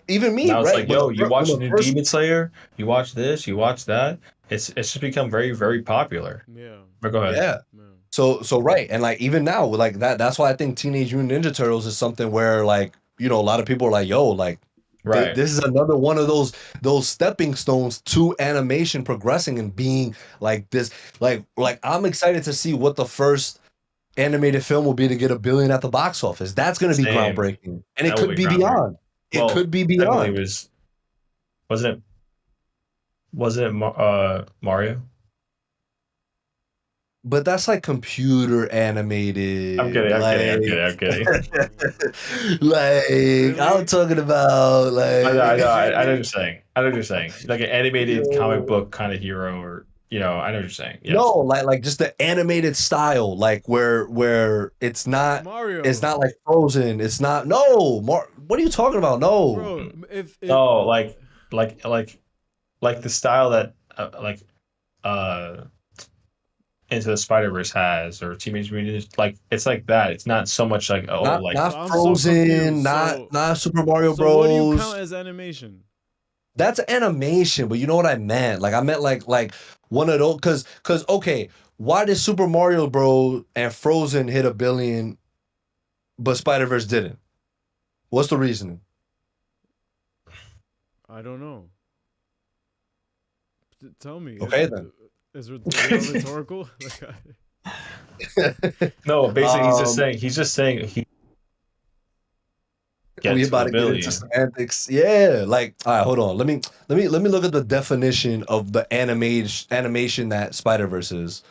even me, Now it's right? like, When yo, the you fir- watch when the the new first- Demon Slayer, you watch this, you watch that. It's just become very, very popular. Yeah. But go ahead. Yeah. Man. So right, and like even now, like that's why I think Teenage Mutant Ninja Turtles is something where like a lot of people are like, yo, like Right. This is another one of those stepping stones to animation progressing and being like this. Like I'm excited to see what the first animated film will be to get $1 billion at the box office. That's going to be Same. groundbreaking, and it That will could be be groundbreaking. beyond. It Well, could be technically beyond. wasn't it Mario? But that's like computer animated. I'm kidding. Like I'm talking about like. I know what you're saying. Like an animated comic book kind of hero, or I know what you're saying. Yes. No, like just the animated style, like where it's not Mario. It's not like Frozen. It's not. No, what are you talking about? No, Bro, if like the style that Into the Spider-Verse has, or Teenage Mutant Ninja, like it's like that. It's not so much like not So I'm so Frozen, confused. not Super Mario so Bros. what do you count as animation? That's animation, but you know what I meant? Like I meant like one of those cause okay, why did Super Mario Bros. And Frozen hit $1 billion, but Spider-Verse didn't? What's the reasoning? I don't know. Tell me. Okay, then. Is it rhetorical? no. Basically, he's just saying he. We about to get into semantics. Yeah, like all right, hold on. Let me look at the definition of the animation that Spider-Verse is.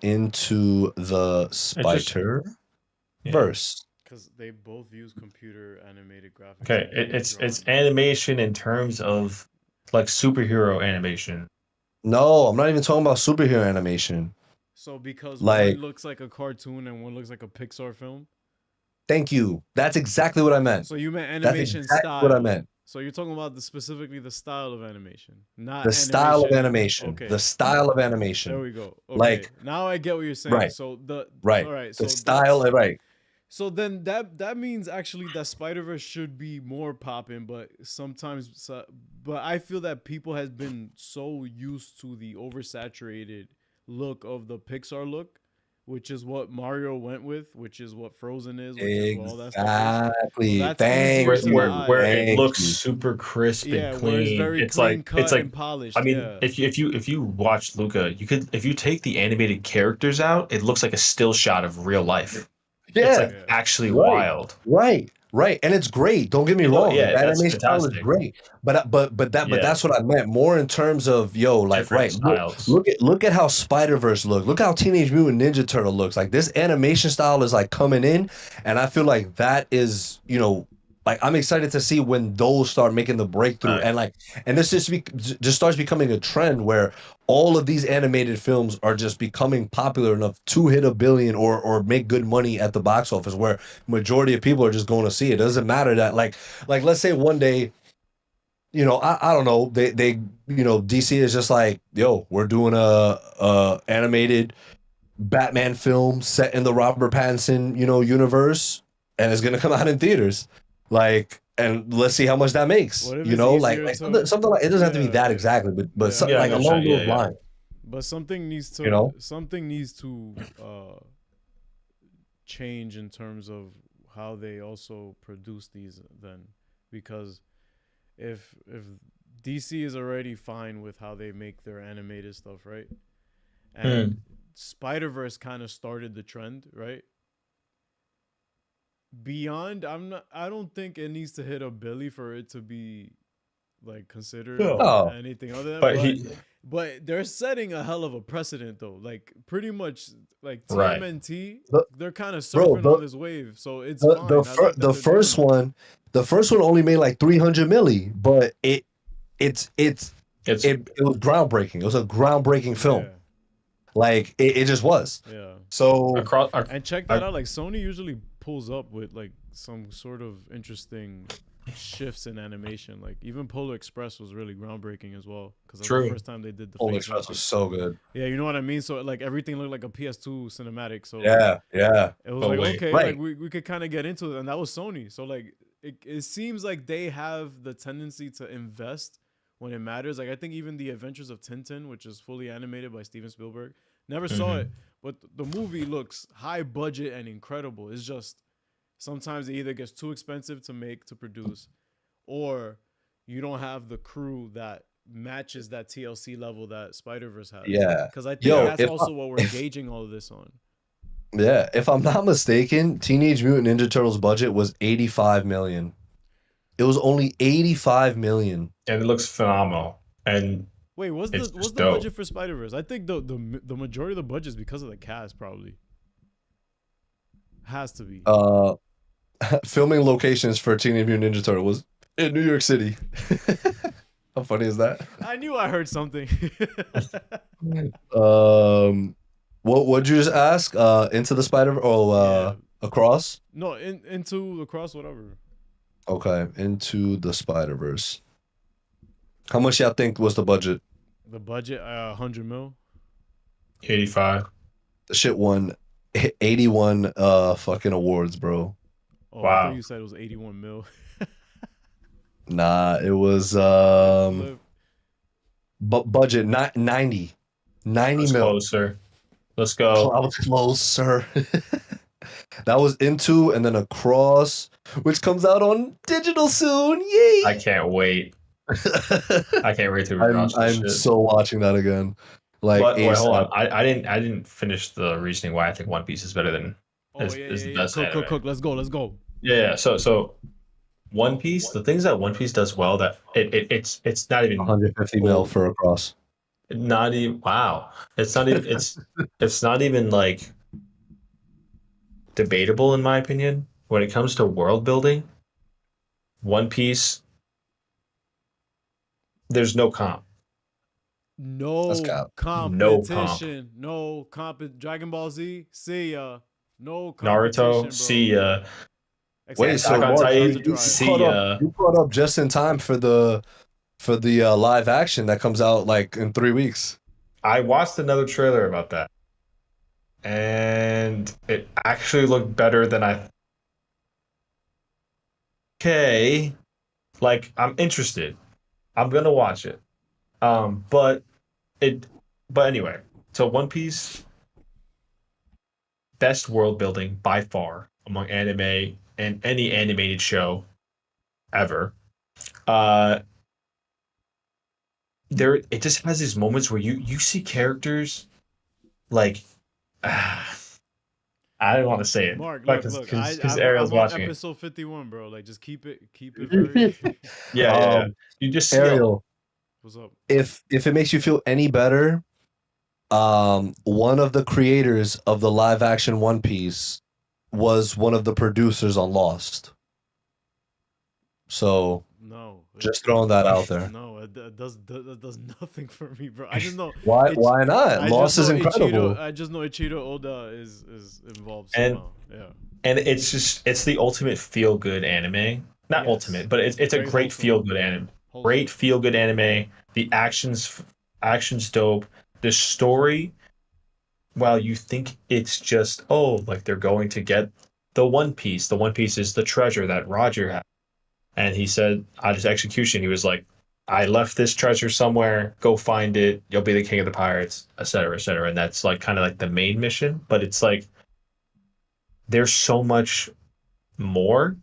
Into the Spider-Verse. Because they both use computer animated graphics. Okay, it's animation in terms of like superhero animation. No, I'm not even talking about superhero animation. So because like, one looks like a cartoon and one looks like a Pixar film? Thank you. That's exactly what I meant. So you meant animation style. What I meant. So you're talking about specifically the style of animation, not the style of animation. Okay. The style of animation. There we go. Okay. Like now I get what you're saying. Right. So all right. So the style, right. So then that means actually that Spider-Verse should be more popping, but sometimes, but I feel that people has been so used to the oversaturated look of the Pixar look, which is what Mario went with, which is what Frozen is, which is what all that stuff is. Exactly. Thank you. Where it looks super crisp and clean. Where it's very clean cut and polished. I mean, if you watch Luca, if you take the animated characters out, it looks like a still shot of real life. Yeah, it's like actually wild. Right. And it's great. Don't get me wrong. Yeah, that animation style is great. But that's what I meant. More in terms of look at how Spider-Verse look. Look how Teenage Mutant Ninja Turtle looks. Like this animation style is like coming in, and I feel like that is, like I'm excited to see when those start making the breakthrough, and this just starts becoming a trend where all of these animated films are just becoming popular enough to hit $1 billion or make good money at the box office, where majority of people are just going to see it. It doesn't matter that like let's say one day, I don't know, they DC is just like, yo, we're doing a animated Batman film set in the Robert Pattinson universe, and it's gonna come out in theaters. Like, and let's see how much that makes. Something like it doesn't have to be that exactly, but something like along those lines. But something needs to change in terms of how they also produce these then, because if DC is already fine with how they make their animated stuff, right? And Spider-Verse kind of started the trend, right? Beyond, I don't think it needs to hit $1 billion for it to be like considered anything other than but they're setting a hell of a precedent though. Like pretty much like TMNT, they're kind of surfing on this wave. So it's fine. The first one only made like 300 milli, but it was groundbreaking. It was a groundbreaking film. Yeah. Like it just was. Yeah. So and check that out. Like Sony usually pulls up with like some sort of interesting shifts in animation. Like even Polar Express was really groundbreaking as well, because that was the first time they did the Polar Express was so good. Yeah, you know what I mean. So like everything looked like a PS2 cinematic. So yeah, it was okay, like we could kind of get into it, and that was Sony. So like it seems like they have the tendency to invest when it matters. Like I think even the Adventures of Tintin, which is fully animated by Steven Spielberg, never saw it, but the movie looks high budget and incredible. It's just sometimes it either gets too expensive to produce, or you don't have the crew that matches that TLC level that Spider-Verse has. Yeah. Because I think Yo, that's if also what we're if gauging all of this on. yeah, if I'm not mistaken, Teenage Mutant Ninja Turtles budget was 85 million. It was only 85 million. And it looks phenomenal. And Wait, it's what's just the dope. budget for Spider-Verse? I think the majority of the budget is because of the cast, probably. Has to be. Filming locations for Teenage Mutant Ninja Turtle was in New York City. How funny is that? I knew I heard something. What'd you just ask? Into the Spider Across? No, into Across, whatever. Okay, Into the Spider-Verse. How much y'all think was the budget? The budget, 100 mil. 85. The shit won 81 fucking awards, bro. Oh, I Wow. thought you said it was 81 mil. Nah, it was Flip. budget 90 That's mil. closer. Let's go. I was closer. That was Into and then Across, which comes out on digital soon. Yay! I can't wait. I can't wait to rewatch this I'm shit. so watching that again. Like But wait, hold on. ASAP. I didn't finish the reasoning why I think One Piece is better than Oh, is yeah, the yeah. best Cook. anime. Let's go. Yeah. So One Piece, the things that One Piece does well that it's not even 150 mil for Across. not even wow. It's not even it's not even like debatable in my opinion when it comes to world building. One Piece, there's no comp. No That's cap. competition. No comp. Dragon Ball Z, see ya. No competition, Naruto, bro. see ya. Except Wait, for so Attack on Attack Mark, Titan, to try it. see ya. you caught up just in time for the live action that comes out like in 3 weeks. I watched another trailer about that, and it actually looked better than I. Okay, like I'm interested. I'm gonna watch it. But anyway. So One Piece, best world building by far among anime and any animated show ever. It just has these moments where you see characters like I don't want to say it. Mark, but look. because I'm Ariel's on watching it. episode 51, bro. Like, just keep it very. Yeah. You just see Ariel, What's up? if it makes you feel any better, one of the creators of the live action One Piece was one of the producers on Lost. So No. just throwing that out there. No, it does nothing for me, bro. I just know. Why not? I Lost just is know incredible. I just know Ichiro Oda is involved And- somehow. Yeah. and it's the ultimate feel good anime. Not Yes. ultimate, but it's a Very great wholesome. feel good anime. Great feel good anime. The action's dope. The story, while you think it's just like they're going to get the One Piece. The One Piece is the treasure that Roger had. And he said on his execution, he was like, I left this treasure somewhere, go find it, you'll be the king of the pirates, etc., etc. And that's like kind of like the main mission, but it's like there's so much more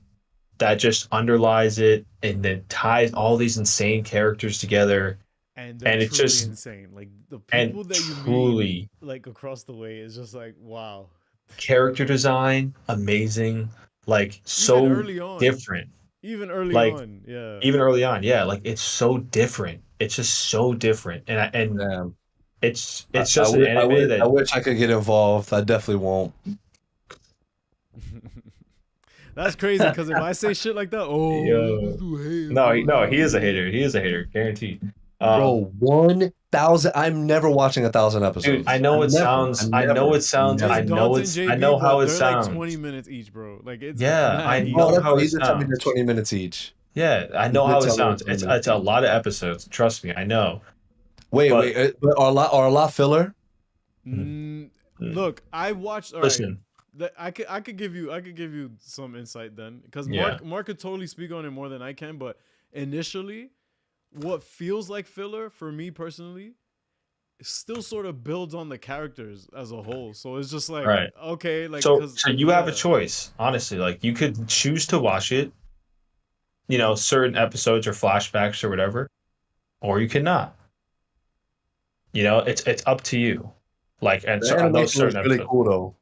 that just underlies it and then ties all these insane characters together. And they're And it's truly just- insane. Like the And people that you meet truly, like across the way is just like, wow. character design, amazing, like so early on. different. Even early Like, on, yeah. Even early on, yeah, like it's so different. It's just so different, and Damn. it's just I, an anime I that wish I could get involved. I definitely won't. That's crazy because if I say shit like that, Yo. this dude hating, no, he is a hater. He is a hater, guaranteed. Bro, 1,000. I'm never watching 1,000 episodes. Dude, I know it sounds. I know it sounds. Just I know Dante it's. and I JB, know how bro, it they're sounds. like 20 minutes each, bro. Like it's Yeah, mad I easy. know Oh, how it you did tell me sounds. they're 20 minutes each. Yeah, I know You how did it tell me sounds. it's 20 It's a lot of episodes. Trust me, I know. Wait, But- but are a lot filler? Look, I watched. All right, Listen, I could give you some insight then, because Yeah. Mark could totally speak on it more than I can. But initially, what feels like filler for me personally, still sort of builds on the characters as a whole. So it's just like, Right. okay, like so 'cause- you have a yeah. choice, honestly. Like you could choose to watch it, certain episodes or flashbacks or whatever, or you cannot. It's up to you. Like, and The so on those animation was certain really episodes, cool though.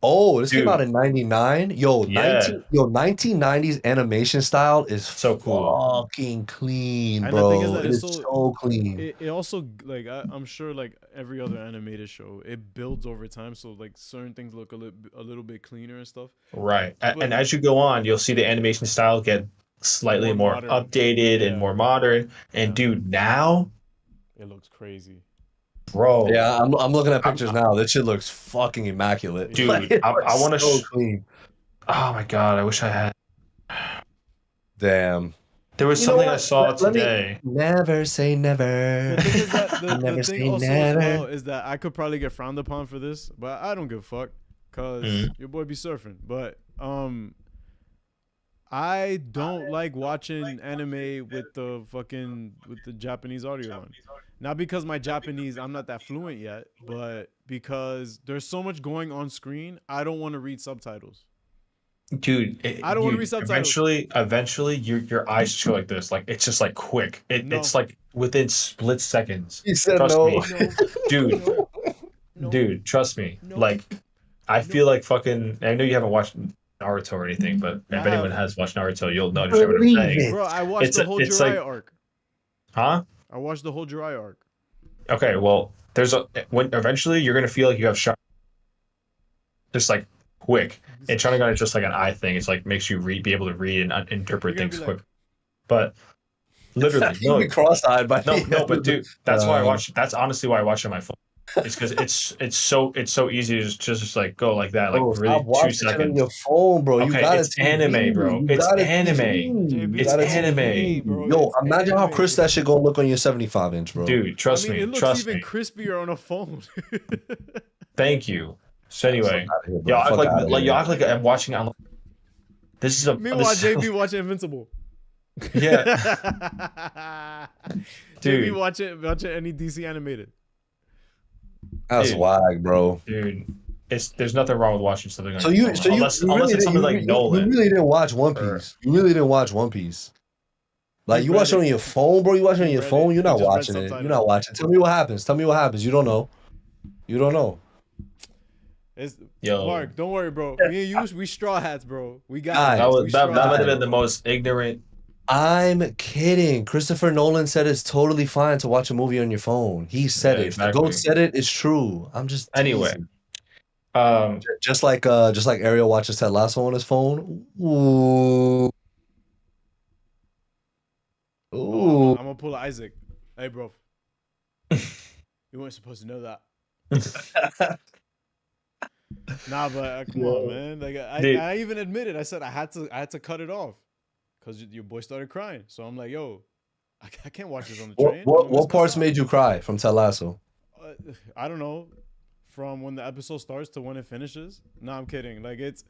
Oh, this came out dude. in 99. Yo, Yeah, 1990s animation style is so cool. fucking clean, And the thing is bro. that It it's is so so clean. it also like I'm sure like every other animated show, it builds over time. So like certain things look a little bit cleaner and stuff. Right. But And as you go on, you'll see the animation style get slightly more more modern. updated and Yeah. more modern. And Yeah. dude, now, It looks crazy. bro, Yeah, I'm looking at I'm- pictures now. This shit looks fucking immaculate. Dude, Like, it I looks want to. so clean. Oh my god, I wish I had. Damn. There was You know something I what? saw Let me today. never say never. The thing is that Never the say thing also never. as well is that I could probably get frowned upon for this, but I don't give a fuck because your boy be surfing. But I don't like watching anime with the Japanese audio on. Not because my Japanese, I'm not that fluent yet, but because there's so much going on screen, I don't want to read subtitles. Dude, I don't want to read subtitles. Eventually, your eyes show like this. Like, it's just like quick. No. It's like within split seconds. He said Trust no. me, No, dude. no, Dude, trust me. No. Like, I feel like fucking. I know you haven't watched Naruto or anything, but if I anyone have. has watched Naruto, you'll understand what I'm Believe saying. it. Bro, I watched the whole It's Jiraiya like- arc. Huh? I watched the whole Jiraiya arc. Okay, well, when eventually you're gonna feel like you have shot, just like quick. And Sharingan is just like an eye thing. It's like makes you be able to read and interpret You're gonna things be quick. like- But literally, You'd be cross-eyed by the no, end but of the- dude, that's why I watch. That's honestly why I watch it on my phone. It's because it's so easy to just like go like that, like Bro, really stop watching 2 shit on seconds. your phone, bro. You Okay, got it's anime, bro. It's anime. JB, It's it's anime. okay, bro. Yo, It's imagine how anime. crisp that shit gonna look on your 75-inch, bro. Dude, trust I mean, me. it looks Trust even me. crispier on a phone. Thank you. So anyway, Fuck outta here, bro. y'all act Fuck like outta here. y'all act like I'm watching on. This is a. Meanwhile, this- JB watching Invincible. Yeah, JB dude. watching any DC animated. That's Dude. wag, bro. Dude, there's nothing wrong with watching something on So your you, phone. Unless really it's something like Nolan. You really didn't watch One Or- Piece. You really didn't watch One Piece. Like You you read watch it it. on your phone, bro. You watch it on You your read phone. it. You're not You just read watching it. You're subtitles. not watching. Tell me what happens. Tell me what happens. You don't know. You don't know. Yo. Mark, don't worry, bro. Me and you, we straw hats, bro. We got Guys, it. That We straw might have hats, been the bro. most ignorant. I'm kidding. Christopher Nolan said it's totally fine to watch a movie on your phone. He said Yeah, it. If the exactly. goat said it, it's true. I'm just Anyway, teasing. Just like Ariel watches Ted Lasso on his phone. Ooh. Oh, Ooh. I'm gonna pull a Isaac. Hey, bro. You weren't supposed to know that. Nah, but come on, man. Like Dude. I even admitted. I said I had to cut it off because your boy started crying. So I'm like, yo, I can't watch this on the train. I'm gonna miss What my parts stop. made you cry from Ted Lasso? I don't know. From when the episode starts to when it finishes. No, I'm kidding. Like it's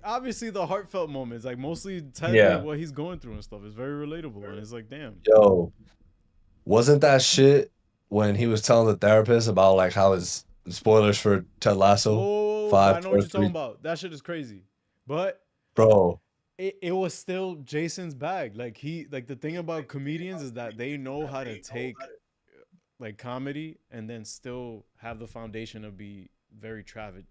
obviously the heartfelt moments. Like mostly Ted, Yeah. like, what he's going through and stuff is very relatable. And it's like, damn. Yo, wasn't that shit when he was telling the therapist about like how his spoilers for Ted Lasso? Oh, 5, I know 4, what you're talking 3. about. That shit is crazy. But Bro, it was still Jason's bag. Like the thing about comedians is that they know how to take like comedy and then still have the foundation of be very tragic.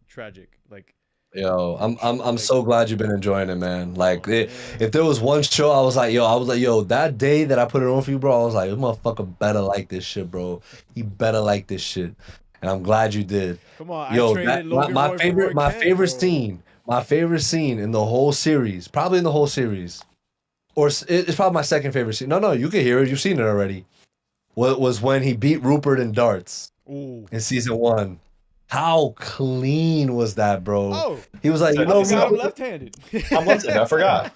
Like yo, I'm Like- so glad you've been enjoying it, man. Like, man. if there was one show, I was like, yo, that day that I put it on for you, bro, I was like, this motherfucker better like this shit, bro. He better like this shit, and I'm glad you did. come on, Yo, I traded Logan my Roy for Roy my Kent, favorite bro. scene, my favorite scene in the whole series, probably in the whole series, or it's probably my second favorite scene. No, you can hear it. You've seen it already. What was when he beat Rupert in darts Ooh. in season 1? How clean was that, bro? Oh, He was like, So you know, he got him Rupert- left-handed. I'm left-handed, I forgot.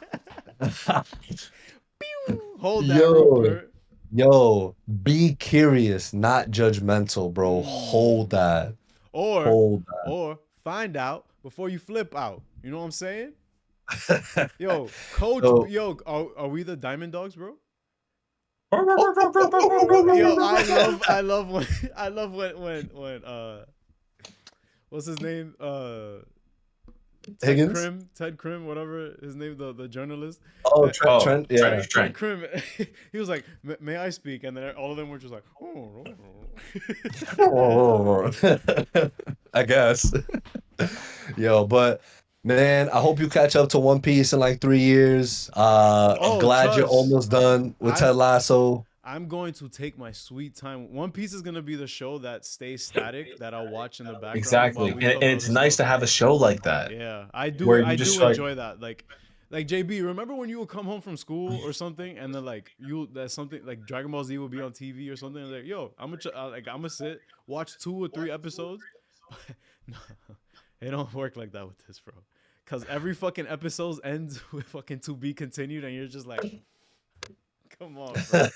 Hold that, Yo. Rupert. yo, be curious, not judgmental, bro. Hold that. Hold that. Or find out before you flip out. You know what I'm saying? Yo, coach, Yo. are we the Diamond Dogs, bro? Yo, Yo, I love when what's his name? Higgins? Ted Krim, whatever his name, the journalist. Oh, Uh, Trent. Yeah. Ted Krim, he was like, "May I speak?" And then all of them were just like, "Oh." I guess. Yo, but man, I hope you catch up to One Piece in like 3 years. Oh, Glad you're trust. almost done with Ted Lasso. I'm going to take my sweet time. One Piece is gonna be the show that stays static that I'll watch in the background. Exactly, while we and cover it's other nice stuff. to have a show like that. Yeah, I do. Where you I just, do like- enjoy that. Like JB, remember when you would come home from school or something, and then like there's something like Dragon Ball Z would be on TV or something, and like, yo, I'm gonna sit, watch 2 or 3 episodes. No, it don't work like that with this, bro. Cause every fucking episode ends with fucking to be continued, and you're just like, come on, bro.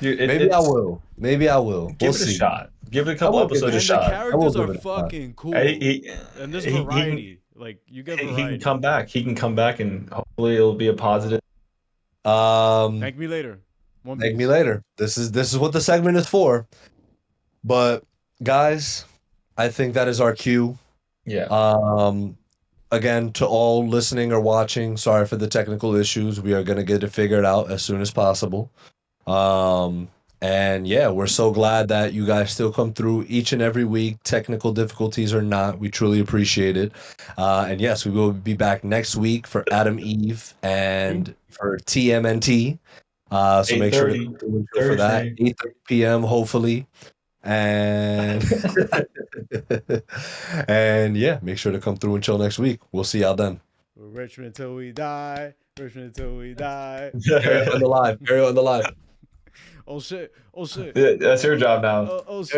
Dude, Maybe I will. Maybe I will. Give We'll it a see. shot. Give it a couple will give episodes it a And the shot. characters I will are give it a shot. fucking cool, He- and there's he can- variety. Like you get He variety. can come back. He can come back, and hopefully it'll be a positive. Thank me later. One Thank me Piece. later. This is what the segment is for. But guys, I think that is our cue. Yeah. Again, to all listening or watching, sorry for the technical issues. We are gonna get it figured out as soon as possible. And yeah, we're so glad that you guys still come through each and every week, technical difficulties or not. We truly appreciate it. And yes, we will be back next week for Adam Eve and for TMNT. So make sure to 8:30 come through and chill for that. Thursday. 8:30 p.m. hopefully. And and yeah, make sure to come through and chill next week. We'll see y'all then. We're Richmond till we die. Richmond till we die. Carry on the live. Carry on the live. Oh shit. Oh shit. That's your job now. Oh shit.